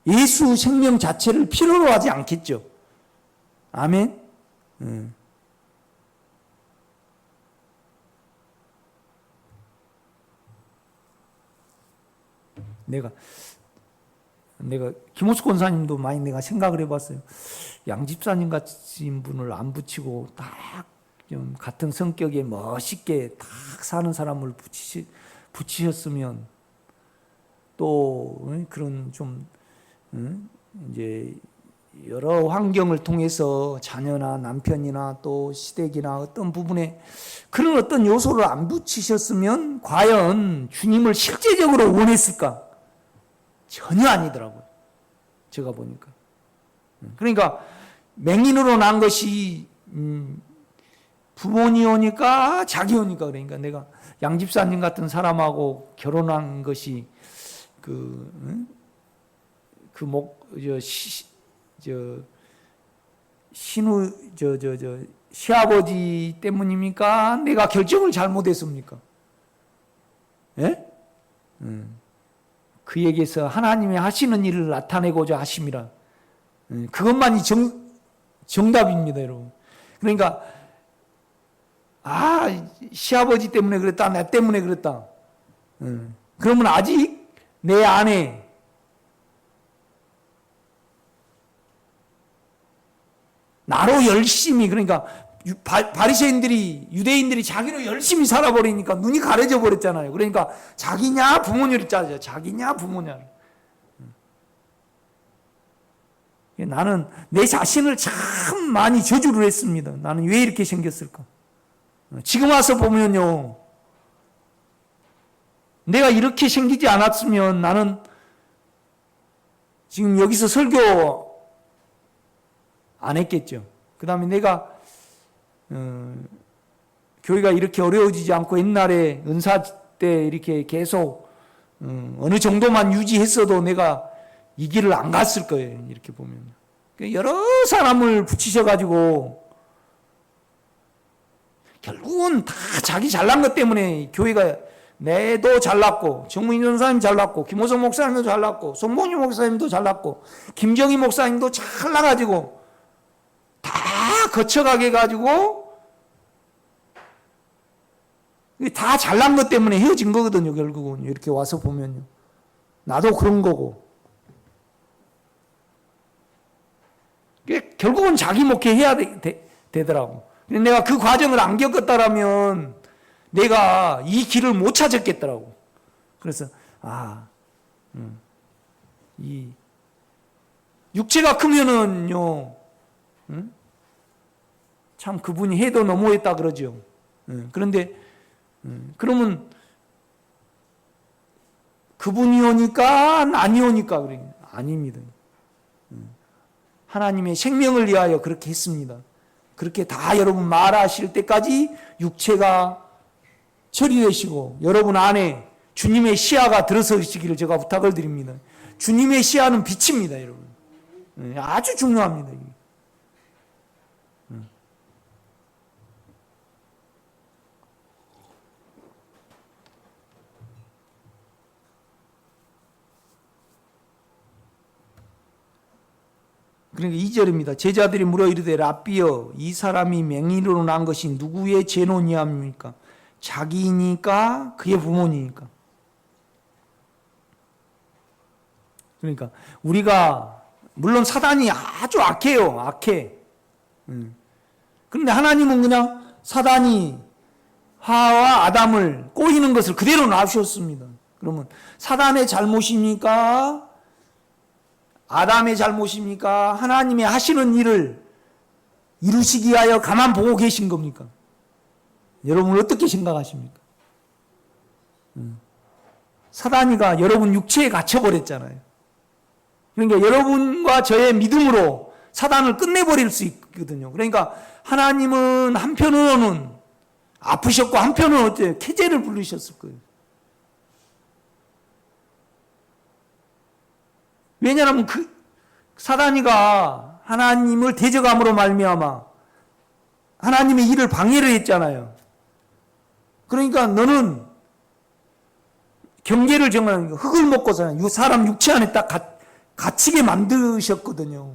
예수 생명 자체를 필요로 하지 않겠죠. 아멘? 내가 김호수 권사님도 많이 내가 생각을 해봤어요. 양집사님 같은 분을 안 붙이고 딱 좀 같은 성격에 멋있게 딱 사는 사람을 붙이셨으면 또 그런 좀 이제 여러 환경을 통해서 자녀나 남편이나 또 시댁이나 어떤 부분에 그런 어떤 요소를 안 붙이셨으면 과연 주님을 실제적으로 원했을까? 전혀 아니더라고요. 제가 보니까. 그러니까 맹인으로 난 것이 부모니오니까 자기오니까. 그러니까 내가 양집사님 같은 사람하고 결혼한 것이 시아버지 때문입니까? 내가 결정을 잘못했습니까? 예? 그에게서 하나님이 하시는 일을 나타내고자 하심이라. 그것만이 정답입니다, 여러분. 그러니까 시아버지 때문에 그랬다, 나 때문에 그랬다. 그러면 아직 내 안에 나로 열심히, 그러니까 바리새인들이, 유대인들이 자기로 열심히 살아버리니까 눈이 가려져 버렸잖아요. 그러니까 자기냐 부모냐를 짜죠. 자기냐 부모냐를. 나는 내 자신을 참 많이 저주를 했습니다. 나는 왜 이렇게 생겼을까? 지금 와서 보면요, 내가 이렇게 생기지 않았으면 나는 지금 여기서 설교 안 했겠죠. 그 다음에 내가 교회가 이렇게 어려워지지 않고 옛날에 은사 때 이렇게 계속 어느 정도만 유지했어도 내가 이 길을 안 갔을 거예요. 이렇게 보면 여러 사람을 붙이셔가지고 결국은 다 자기 잘난 것 때문에 교회가, 내도 잘났고, 정문인 전사님 잘났고, 김호성 목사님도 잘났고, 송봉희 목사님도 잘났고, 김정희 목사님도 잘나가지고 다 거쳐가게 해가지고 다 잘난 것 때문에 헤어진 거거든요. 결국은 이렇게 와서 보면요, 나도 그런 거고. 결국은 자기 목회해야 되더라고. 내가 그 과정을 안 겪었다라면 내가 이 길을 못 찾았겠더라고. 그래서 이 육체가 크면은요, 참 그분이 해도 너무했다 그러죠. 그런데 그러면 그분이 오니까 아니 오니까 그래요. 아닙니다. 하나님의 생명을 위하여 그렇게 했습니다. 그렇게 다 여러분 말하실 때까지 육체가 처리되시고 여러분 안에 주님의 시야가 들어서시기를 제가 부탁을 드립니다. 주님의 시야는 빛입니다, 여러분. 아주 중요합니다. 그러니까 2절입니다. 제자들이 물어 이르되 랍비여, 이 사람이 맹인으로 난 것이 누구의 죄노니합니까? 자기니까 그의 부모니까. 그러니까 우리가, 물론 사단이 아주 악해요. 악해. 그런데 하나님은 그냥 사단이 하와 아담을 꼬이는 것을 그대로 놔주셨습니다. 그러면 사단의 잘못입니까? 아담의 잘못입니까? 하나님의 하시는 일을 이루시기 위하여 가만 보고 계신 겁니까? 여러분 어떻게 생각하십니까? 사단이가 여러분 육체에 갇혀버렸잖아요. 그러니까 여러분과 저의 믿음으로 사단을 끝내버릴 수 있거든요. 그러니까 하나님은 한편으로는 아프셨고 한편으로는 어때요? 쾌재를 부르셨을 거예요. 왜냐하면 그 사단이가 하나님을 대적함으로 말미암아 하나님의 일을 방해를 했잖아요. 그러니까 너는 경계를 정하는 거, 흙을 먹고 사는 사람 육체 안에 딱 갇히게 만드셨거든요.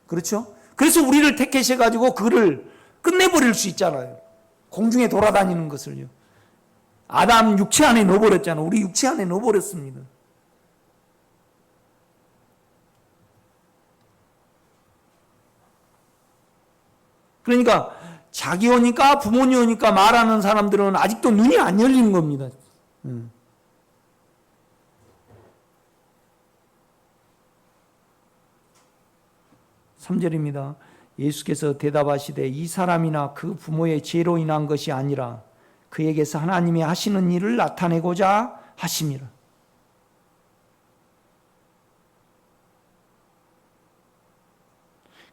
그렇죠? 그래서 우리를 택하셔가지고 그를 끝내버릴 수 있잖아요. 공중에 돌아다니는 것을요. 아담 육체 안에 넣어버렸잖아요. 우리 육체 안에 넣어버렸습니다. 그러니까 자기 오니까 부모님 오니까 말하는 사람들은 아직도 눈이 안 열리는 겁니다. 3절입니다. 예수께서 대답하시되 이 사람이나 그 부모의 죄로 인한 것이 아니라 그에게서 하나님이 하시는 일을 나타내고자 하심이라.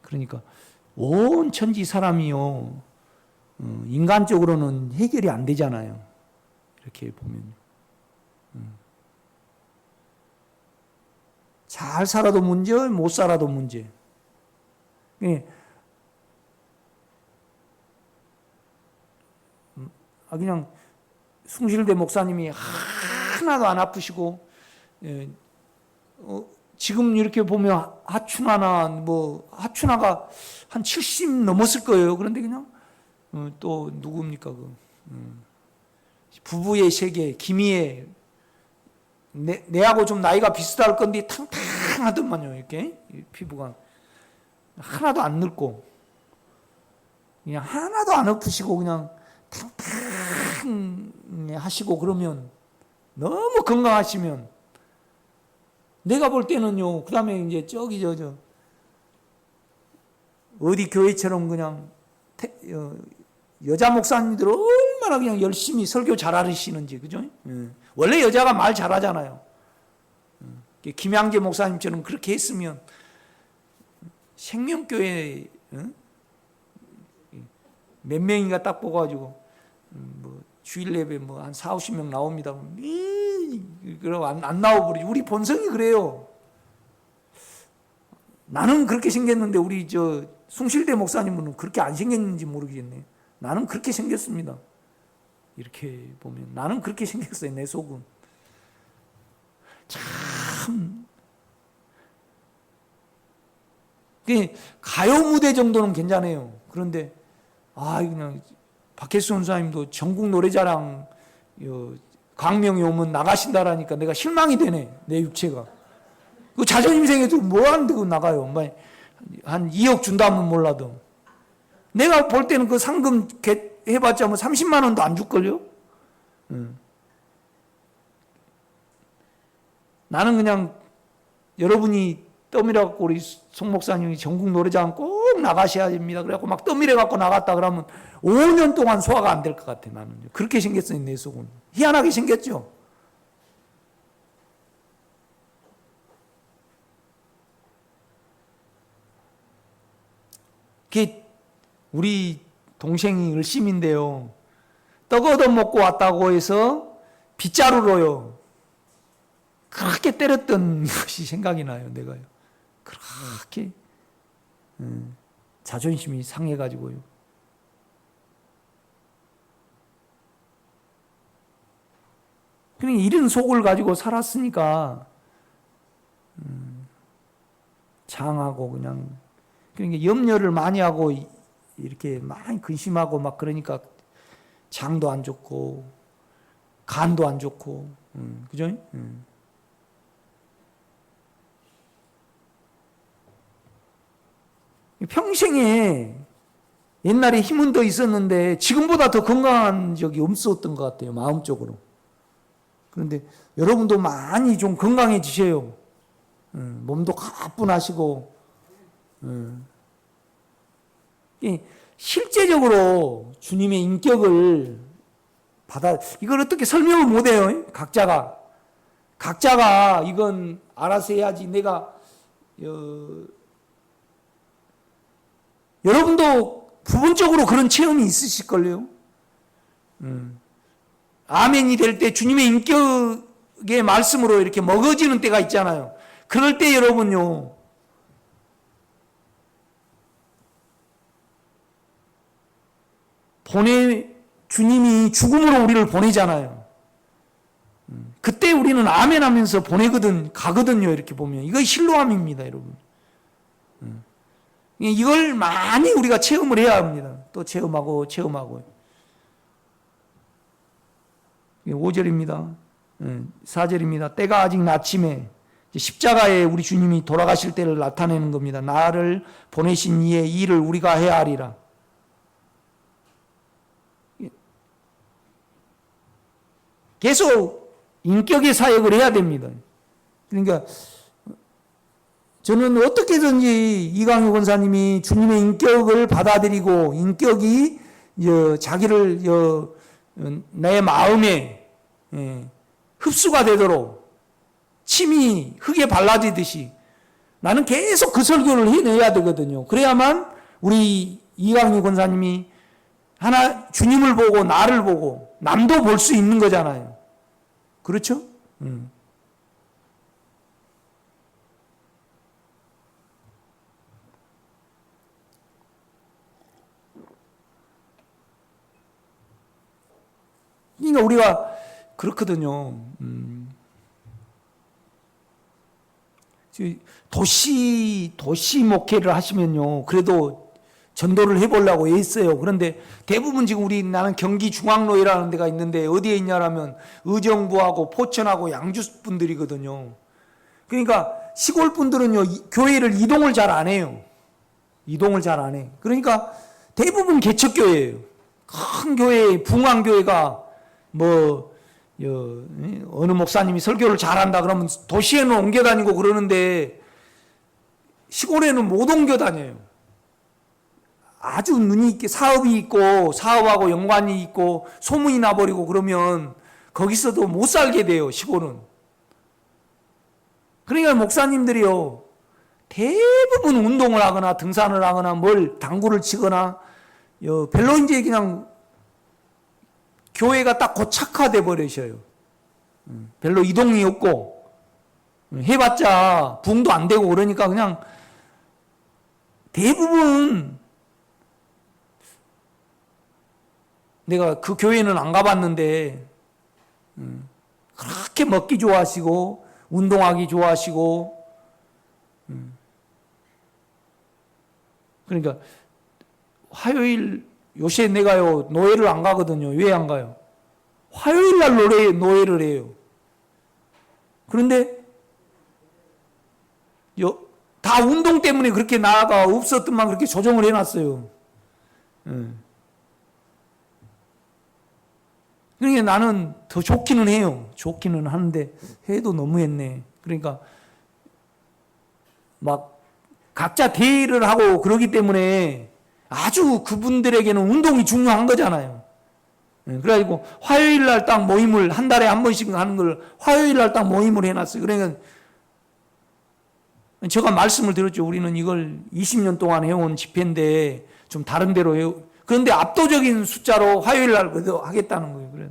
그러니까 온 천지 사람이요, 인간적으로는 해결이 안 되잖아요. 이렇게 보면 잘 살아도 문제, 못 살아도 문제. 그냥 숭실대 목사님이 하나도 안 아프시고, 지금 이렇게 보면 하춘아가 한 70 넘었을 거예요. 그런데 그냥 또 누굽니까 부부의 세계 김희애, 내하고 좀 나이가 비슷할 건데 탕탕하더만요. 이렇게 피부가 하나도 안 늙고 그냥 하나도 안 아프시고 그냥 탕탕하시고, 그러면 너무 건강하시면 내가 볼 때는요, 그 다음에 이제 저기 어디 교회처럼 그냥 여자 목사님들 얼마나 그냥 열심히 설교 잘하시는지, 그죠? 원래 여자가 말 잘하잖아요. 김양재 목사님처럼 그렇게 했으면 생명교회 몇 명인가 딱 뽑아가지고 주일 예배 한 4, 50명 나옵니다. 그럼 안 나오버리지. 우리 본성이 그래요. 나는 그렇게 생겼는데 우리 숭실대 목사님은 그렇게 안 생겼는지 모르겠네. 나는 그렇게 생겼습니다. 이렇게 보면 나는 그렇게 생겼어요. 내 속은 참. 가요 무대 정도는 괜찮아요. 그런데 그냥 박혜수 원사님도 전국 노래자랑 광명에 오면 나가신다라니까 내가 실망이 되네. 내 육체가. 그 자존심 생겨도 뭐 한다고 나가요. 한 2억 준다면 몰라도. 내가 볼 때는 그 상금 해봤자 30만 원도 안 줄걸요? 나는 그냥 여러분이 떠밀어갖고 우리 송 목사님이 전국 노래자랑 꼭 나가셔야 됩니다. 그래갖고 막 떠밀어갖고 나갔다 그러면 5년 동안 소화가 안 될 것 같아. 나는 그렇게 생겼어요. 내 속은. 희한하게 생겼죠. 그게 우리 동생이 을심인데요, 떡 얻어먹고 왔다고 해서 빗자루로요 그렇게 때렸던 것이 생각이 나요. 내가요 그렇게 자존심이 상해가지고요. 그냥 이런 속을 가지고 살았으니까 장하고 그러니까 염려를 많이 하고 이렇게 많이 근심하고 막 그러니까 장도 안 좋고 간도 안 좋고, 그죠? 평생에 옛날에 힘은 더 있었는데 지금보다 더 건강한 적이 없었던 것 같아요. 마음적으로. 그런데 여러분도 많이 좀 건강해지세요. 몸도 가뿐하시고. 실제적으로 주님의 인격을 이걸 어떻게 설명을 못해요. 각자가 이건 알아서 해야지. 내가 여러분도 부분적으로 그런 체험이 있으실걸요. 아멘이 될 때 주님의 인격의 말씀으로 이렇게 먹어지는 때가 있잖아요. 그럴 때 여러분요, 주님이 죽음으로 우리를 보내잖아요. 그때 우리는 아멘 하면서 가거든요. 이렇게 보면. 이거 실로암입니다, 여러분. 이걸 많이 우리가 체험을 해야 합니다. 또 체험하고. 5절입니다. 4절입니다. 때가 아직 낮침에 십자가에 우리 주님이 돌아가실 때를 나타내는 겁니다. 나를 보내신 이의 일을 우리가 해야 하리라. 계속 인격의 사역을 해야 됩니다. 그러니까 저는 어떻게든지 이강유 권사님이 주님의 인격을 받아들이고 인격이 자기를 내 마음에 흡수가 되도록 침이 흙에 발라지듯이 나는 계속 그 설교를 해내야 되거든요. 그래야만 우리 이강유 권사님이 하나 주님을 보고 나를 보고 남도 볼 수 있는 거잖아요. 그렇죠? 그러니까 우리가 그렇거든요. 도시 목회를 하시면요. 그래도 전도를 해보려고 애써요. 그런데 대부분 지금 나는 경기 중앙로이라는 데가 있는데 어디에 있냐라면 의정부하고 포천하고 양주 분들이거든요. 그러니까 시골 분들은요, 교회를 이동을 잘 안 해요. 이동을 잘 안 해. 그러니까 대부분 개척교회예요. 큰 교회, 붕왕교회가 어느 목사님이 설교를 잘한다 그러면 도시에는 옮겨 다니고 그러는데 시골에는 못 옮겨 다녀요. 아주 눈이 있게 사업이 있고 사업하고 연관이 있고 소문이 나버리고 그러면 거기서도 못 살게 돼요, 시골은. 그러니까 목사님들이요, 대부분 운동을 하거나 등산을 하거나 당구를 치거나 별로 이제 그냥 교회가 딱 고착화돼 버리셔요. 별로 이동이 없고 해봤자 부흥도 안 되고 그러니까 그냥 대부분 내가 그 교회는 안 가봤는데 그렇게 먹기 좋아하시고 운동하기 좋아하시고 그러니까 화요일 요새 내가요 노예를 안 가거든요. 왜 안 가요? 화요일 날 노예를 해요. 그런데 다 운동 때문에 그렇게 나아가 없었던만 그렇게 조정을 해놨어요. 그러니까 나는 더 좋기는 해요. 좋기는 하는데 해도 너무했네. 그러니까 막 각자 대의를 하고 그러기 때문에 아주 그분들에게는 운동이 중요한 거잖아요. 그래가지고 화요일 날 딱 모임을 한 달에 한 번씩 하는 걸 화요일 날 딱 모임을 해놨어요. 그러니까 제가 말씀을 드렸죠. 우리는 이걸 20년 동안 해온 집회인데 좀 다른 데로 해요. 그런데 압도적인 숫자로 화요일 날 하겠다는 거예요. 그래.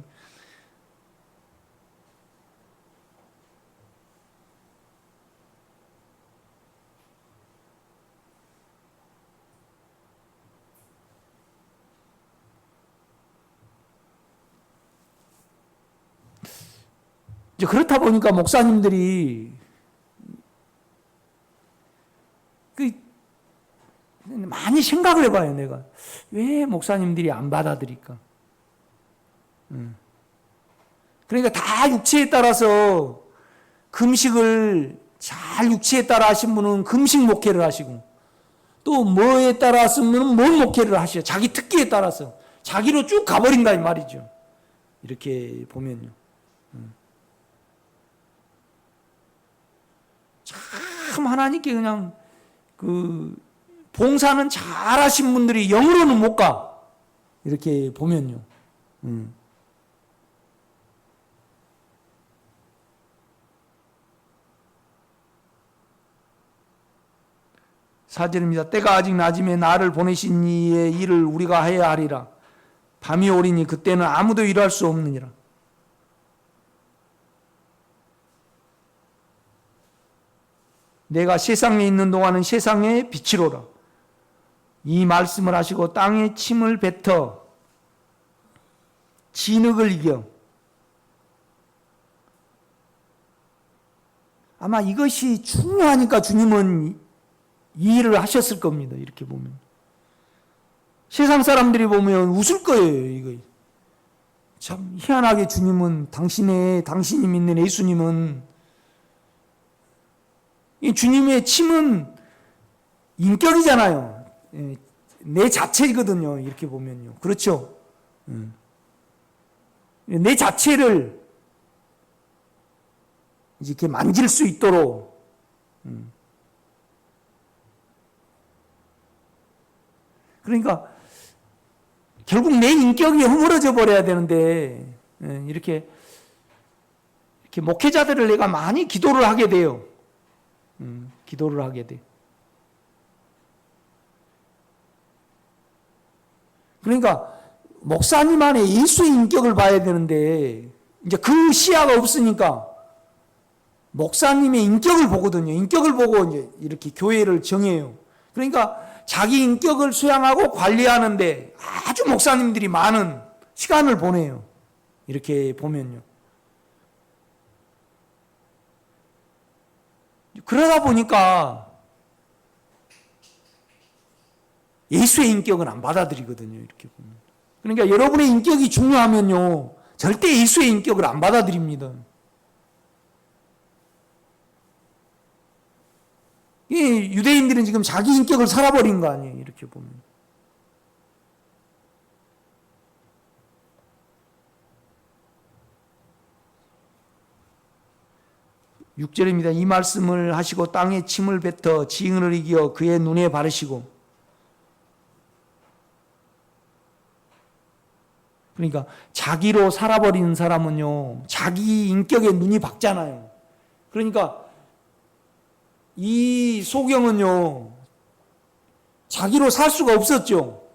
이제 그렇다 보니까 목사님들이 많이 생각을 해봐요. 내가 왜 목사님들이 안 받아들일까? 그러니까 다 육체에 따라서 금식을 잘 육체에 따라 하신 분은 금식 목회를 하시고 또 뭐에 따라서는 뭔 목회를 하셔. 자기 특기에 따라서 자기로 쭉 가버린다 이 말이죠. 이렇게 보면요. 참 하나님께 그냥 봉사는 잘하신 분들이 영으로는 못 가. 이렇게 보면요. 사절입니다. 때가 아직 낮음에 나를 보내신 이의 일을 우리가 해야 하리라. 밤이 오리니 그때는 아무도 일할 수 없느니라. 내가 세상에 있는 동안은 세상의 빛이로라. 이 말씀을 하시고 땅에 침을 뱉어 진흙을 이겨. 아마 이것이 중요하니까 주님은 이 일을 하셨을 겁니다. 이렇게 보면. 세상 사람들이 보면 웃을 거예요. 이거. 참 희한하게 주님은 당신이 믿는 예수님은 이 주님의 침은 인격이잖아요. 내 자체거든요. 이렇게 보면요. 그렇죠? 내 자체를 이렇게 만질 수 있도록 그러니까 결국 내 인격이 허물어져 버려야 되는데 이렇게 목회자들을 내가 많이 기도를 하게 돼요. 기도를 하게 돼. 그러니까 목사님 안에 예수의 인격을 봐야 되는데 이제 그 시야가 없으니까 목사님의 인격을 보거든요. 인격을 보고 이제 이렇게 교회를 정해요. 그러니까 자기 인격을 수양하고 관리하는데 아주 목사님들이 많은 시간을 보내요. 이렇게 보면요. 그러다 보니까 예수의 인격은 안 받아들이거든요. 이렇게 보면. 그러니까 여러분의 인격이 중요하면요. 절대 예수의 인격을 안 받아들입니다. 이 유대인들은 지금 자기 인격을 살아버린 거 아니에요. 이렇게 보면. 6절입니다. 이 말씀을 하시고 땅에 침을 뱉어 지응을 이겨 그의 눈에 바르시고. 그러니까 자기로 살아버리는 사람은요, 자기 인격에 눈이 박잖아요. 그러니까 이 소경은요, 자기로 살 수가 없었죠.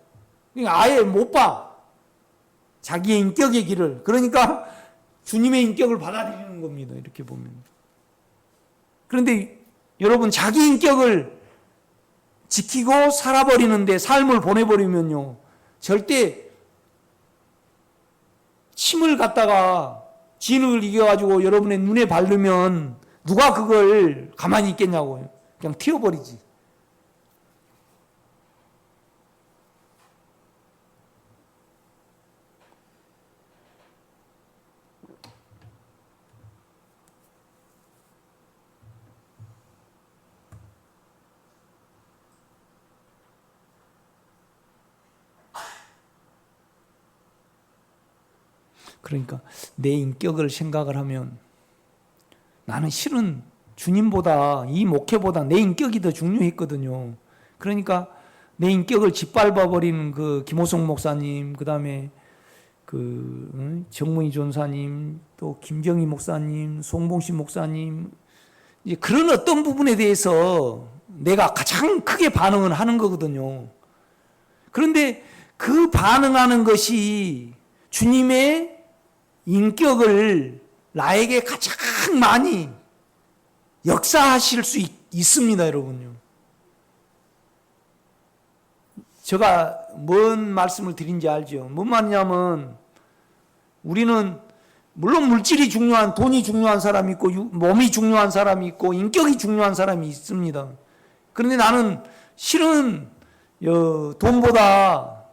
그러니까 아예 못 봐. 자기의 인격의 길을. 그러니까 주님의 인격을 받아들이는 겁니다. 이렇게 보면. 그런데 여러분, 자기 인격을 지키고 살아버리는데 삶을 보내버리면요, 절대 침을 갖다가 진흙을 이겨가지고 여러분의 눈에 바르면 누가 그걸 가만히 있겠냐고요. 그냥 튀어버리지. 그러니까 내 인격을 생각을 하면 나는 실은 주님보다 이 목회보다 내 인격이 더 중요했거든요. 그러니까 내 인격을 짓밟아버리는 그 김호성 목사님, 그 다음에 그 정문희 전사님, 또 김경희 목사님, 송봉신 목사님, 이제 그런 어떤 부분에 대해서 내가 가장 크게 반응을 하는 거거든요. 그런데 그 반응하는 것이 주님의 인격을 나에게 가장 많이 역사하실 수 있습니다, 여러분요. 제가 뭔 말씀을 드린지 알죠? 뭔 말이냐면 우리는 물론 물질이 중요한, 돈이 중요한 사람이 있고 몸이 중요한 사람이 있고 인격이 중요한 사람이 있습니다. 그런데 나는 실은 돈보다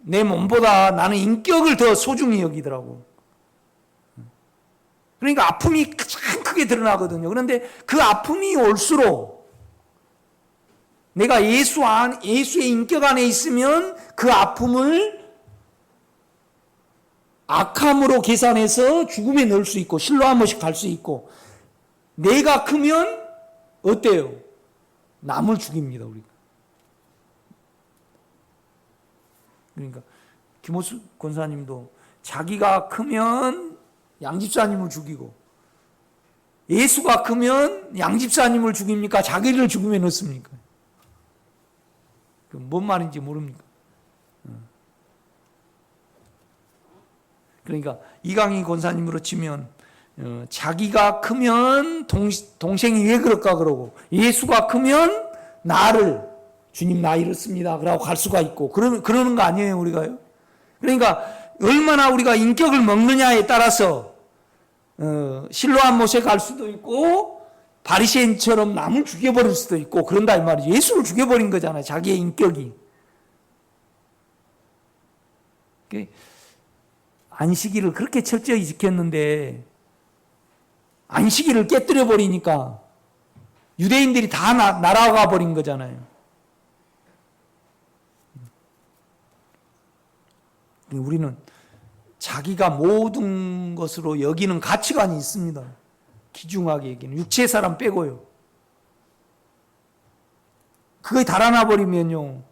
내 몸보다 나는 인격을 더 소중히 여기더라고. 그러니까 아픔이 가장 크게 드러나거든요. 그런데 그 아픔이 올수록 내가 예수의 인격 안에 있으면 그 아픔을 악함으로 계산해서 죽음에 넣을 수 있고 실로 한 번씩 갈 수 있고, 내가 크면 어때요? 남을 죽입니다, 우리가. 그러니까 김호수 권사님도 자기가 크면 양집사님을 죽이고, 예수가 크면 양집사님을 죽입니까? 자기를 죽음에 넣습니까? 뭔 말인지 모릅니까? 그러니까 이강희 권사님으로 치면 자기가 크면 동생이 왜 그럴까 그러고, 예수가 크면 나를 주님 나 이렇습니다 그러고 갈 수가 있고, 그러는 거 아니에요, 우리가요? 그러니까 얼마나 우리가 인격을 먹느냐에 따라서 실로암 못에 갈 수도 있고 바리새인처럼 남을 죽여버릴 수도 있고 그런다 이 말이죠. 예수를 죽여버린 거잖아요, 자기의 인격이. 안식일을 그렇게 철저히 지켰는데 안식일을 깨뜨려 버리니까 유대인들이 다 날아가 버린 거잖아요. 우리는 자기가 모든 것으로 여기는 가치관이 있습니다. 귀중하게 여기는 육체의 사람 빼고요. 그게 달아나 버리면요,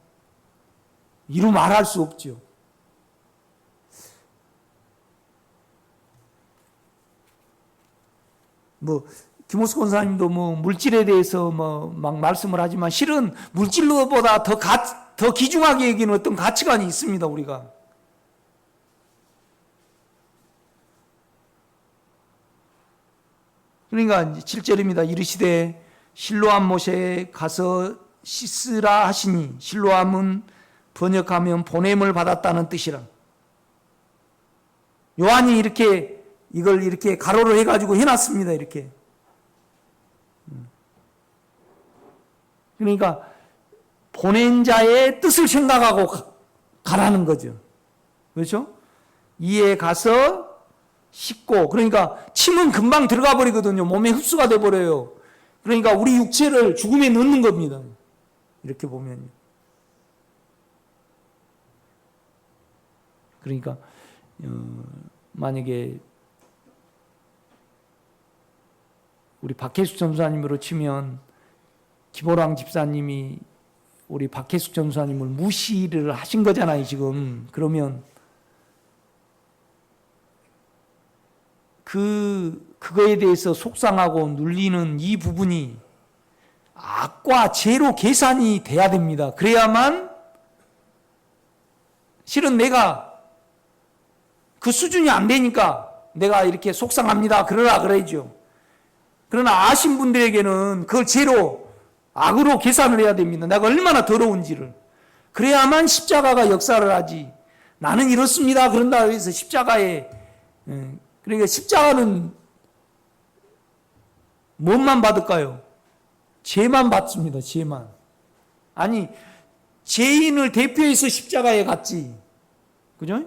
이루 말할 수 없죠. 김호수 권사님도 물질에 대해서 막 말씀을 하지만 실은 물질로보다 더 귀중하게 여기는 어떤 가치관이 있습니다, 우리가. 그러니까 7절입니다. 이르시되 실로암 못에 가서 씻으라 하시니, 실로암은 번역하면 보냄을 받았다는 뜻이라. 요한이 이걸 이렇게 가로로 해가지고 해놨습니다. 이렇게. 그러니까 보낸 자의 뜻을 생각하고 가라는 거죠. 그렇죠? 이에 가서 씻고, 그러니까 침은 금방 들어가 버리거든요. 몸에 흡수가 돼 버려요. 그러니까 우리 육체를 죽음에 넣는 겁니다. 이렇게 보면요. 그러니까 만약에 우리 박혜숙 전사님으로 치면 김호랑 집사님이 우리 박혜숙 전사님을 무시를 하신 거잖아요, 지금. 그러면 그거에 대해서 속상하고 눌리는 이 부분이 악과 죄로 계산이 돼야 됩니다. 그래야만 실은 내가 그 수준이 안 되니까 내가 이렇게 속상합니다. 그러라 그러죠. 그러나 아신 분들에게는 그걸 죄로, 악으로 계산을 해야 됩니다. 내가 얼마나 더러운지를. 그래야만 십자가가 역사를 하지. 나는 이렇습니다. 그런다고 해서 십자가에, 그러니까 십자가는 뭔만 받을까요? 죄만 받습니다. 죄만. 아니, 죄인을 대표해서 십자가에 갔지. 그죠?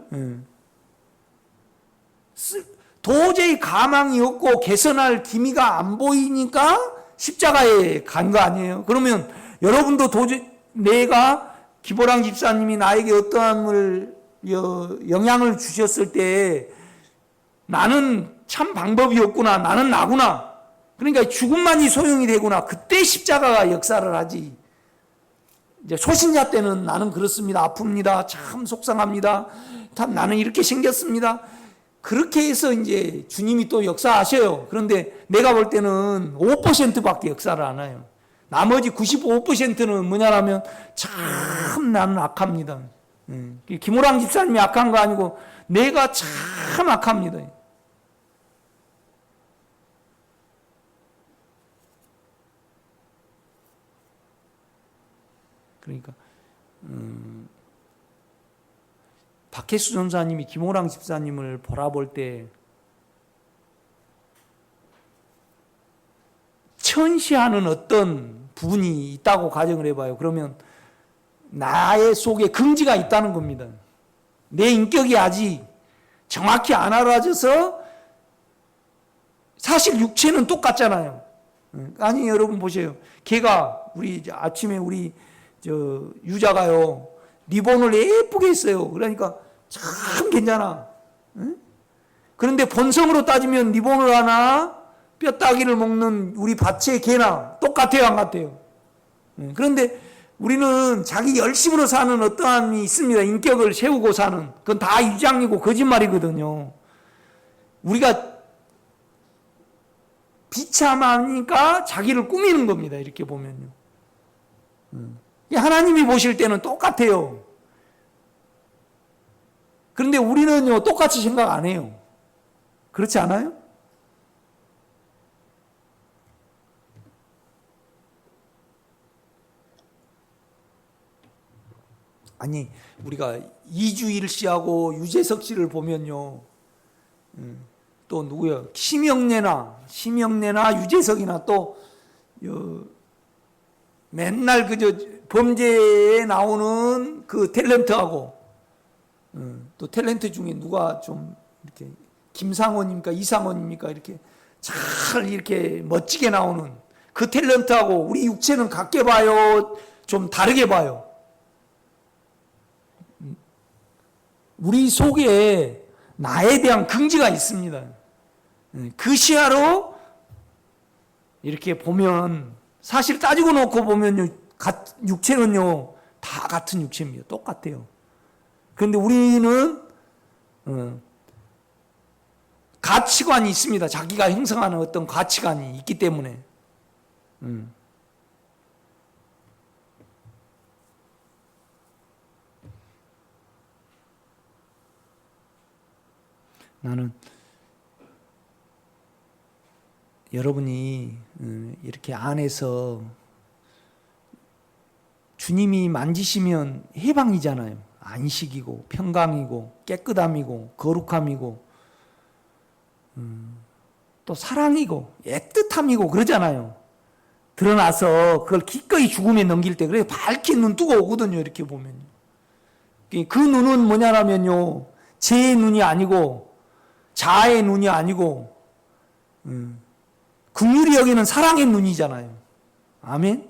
도저히 가망이 없고 개선할 기미가 안 보이니까 십자가에 간 거 아니에요? 그러면 여러분도 도저히 내가 기보랑 집사님이 나에게 어떠한 영향을 주셨을 때 나는 참 방법이 없구나. 나는 나구나. 그러니까 죽음만이 소용이 되구나. 그때 십자가가 역사를 하지. 이제 초신자 때는 나는 그렇습니다. 아픕니다. 참 속상합니다. 나는 이렇게 생겼습니다. 그렇게 해서 이제 주님이 또 역사하셔요. 그런데 내가 볼 때는 5%밖에 역사를 안 해요. 나머지 95%는 뭐냐라면 참 나는 악합니다. 김호랑 집사님이 악한 거 아니고 내가 참 악합니다. 그러니까 박혜수 전사님이 김호랑 집사님을 바라볼 때 천시하는 어떤 부분이 있다고 가정을 해봐요. 그러면 나의 속에 긍지가 있다는 겁니다. 내 인격이 아직 정확히 안 알아져서 사실 육체는 똑같잖아요. 아니 여러분 보세요. 걔가 우리 아침에 우리 유자가요 리본을 예쁘게 했어요. 그러니까 참 괜찮아. 그런데 본성으로 따지면 리본을 하나 뼈다귀를 먹는 우리 밭의 개나 똑같아요, 안 같아요? 그런데 우리는 자기 열심으로 사는 어떠함이 있습니다. 인격을 세우고 사는. 그건 다 일장이고 거짓말이거든요. 우리가 비참하니까 자기를 꾸미는 겁니다. 이렇게 보면요. 하나님이 보실 때는 똑같아요. 그런데 우리는요, 똑같이 생각 안 해요. 그렇지 않아요? 아니, 우리가 이주일 씨하고 유재석 씨를 보면요. 또 누구요? 심영래나 유재석이나 또 맨날 그저 범죄에 나오는 그 탤런트하고 또 탤런트 중에 누가 좀 이렇게 김상원입니까? 이상원입니까? 이렇게 잘 이렇게 멋지게 나오는 그 탤런트하고 우리 육체는 같게 봐요? 좀 다르게 봐요? 우리 속에 나에 대한 긍지가 있습니다. 그 시야로 이렇게 보면 사실 따지고 놓고 보면요, 육체는요 다 같은 육체입니다. 똑같아요. 그런데 우리는 가치관이 있습니다. 자기가 형성하는 어떤 가치관이 있기 때문에. 나는 여러분이 이렇게 안에서 주님이 만지시면 해방이잖아요. 안식이고 평강이고 깨끗함이고 거룩함이고 또 사랑이고 애틋함이고 그러잖아요. 드러나서 그걸 기꺼이 죽음에 넘길 때 그래 밝힌 눈 뜨고 오거든요. 이렇게 보면 그 눈은 뭐냐면요, 제 눈이 아니고 자아의 눈이 아니고 긍휼히 여기는 사랑의 눈이잖아요. 아멘.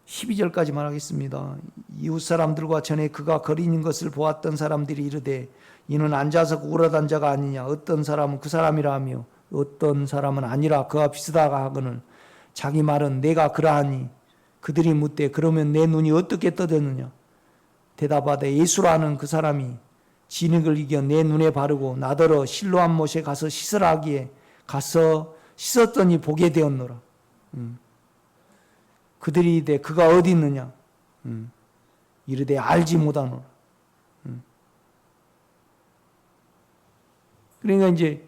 12절까지 말하겠습니다. 이웃 사람들과 전에 그가 거리 있는 것을 보았던 사람들이 이르되 이는 앉아서 구걸하던 자가 아니냐. 어떤 사람은 그 사람이라 하며 어떤 사람은 아니라 그와 비슷하다 하거늘 자기 말은 내가 그러하니. 그들이 묻되 그러면 내 눈이 어떻게 떠졌느냐. 대답하되 예수라는 그 사람이 진흙을 이겨 내 눈에 바르고 나더러 실로암 못에 가서 씻으라 하기에 가서 씻었더니 보게 되었노라. 그들이 이르되 그가 어디 있느냐. 이르되 알지 못하노라. 그러니까 이제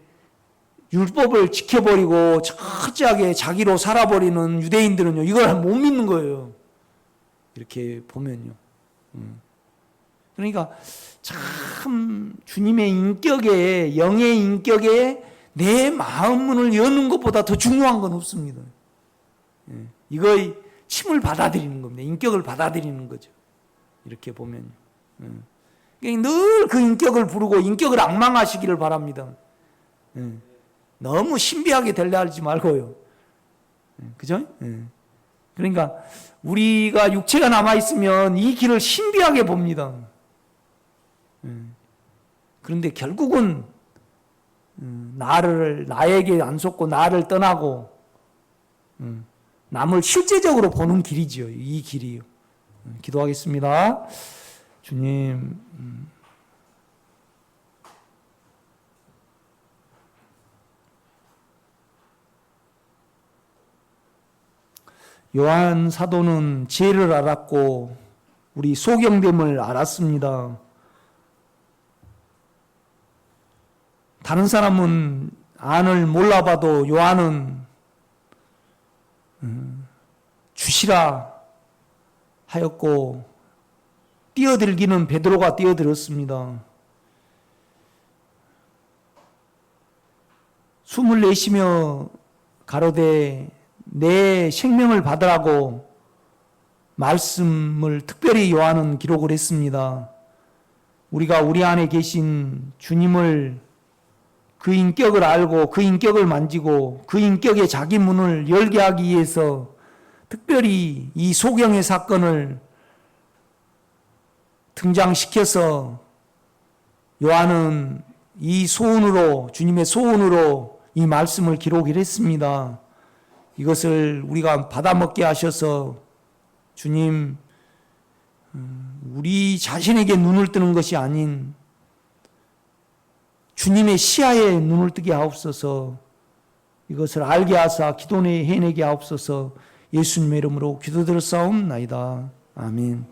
율법을 지켜버리고 철저하게 자기로 살아버리는 유대인들은요, 이걸 못 믿는 거예요. 이렇게 보면요. 그러니까 참 주님의 인격에, 영의 인격에 내 마음 문을 여는 것보다 더 중요한 건 없습니다. 이거의 침을 받아들이는 겁니다. 인격을 받아들이는 거죠. 이렇게 보면요. 늘 그 인격을 부르고 인격을 앙망하시기를 바랍니다. 너무 신비하게 되려 하지 말고요. 그죠? 그러니까 우리가 육체가 남아있으면 이 길을 신비하게 봅니다. 그런데 결국은 나에게 안 속고 나를 떠나고 남을 실제적으로 보는 길이지요. 이 길이요. 기도하겠습니다. 주님, 요한 사도는 죄를 알았고 우리 소경됨을 알았습니다. 다른 사람은 안을 몰라봐도 요한은 주시라 하였고 뛰어들기는 베드로가 뛰어들었습니다. 숨을 내쉬며 가로되 내 생명을 받으라고 말씀을 특별히 요한은 기록을 했습니다. 우리가 우리 안에 계신 주님을, 그 인격을 알고 그 인격을 만지고 그 인격의 자기 문을 열게 하기 위해서 특별히 이 소경의 사건을 등장시켜서 요한은 이 소원으로, 주님의 소원으로 이 말씀을 기록을 했습니다. 이것을 우리가 받아먹게 하셔서 주님, 우리 자신에게 눈을 뜨는 것이 아닌 주님의 시야에 눈을 뜨게 하옵소서. 이것을 알게 하사 기도내 해내게 하옵소서. 예수님의 이름으로 기도드렸사옵나이다. 아멘.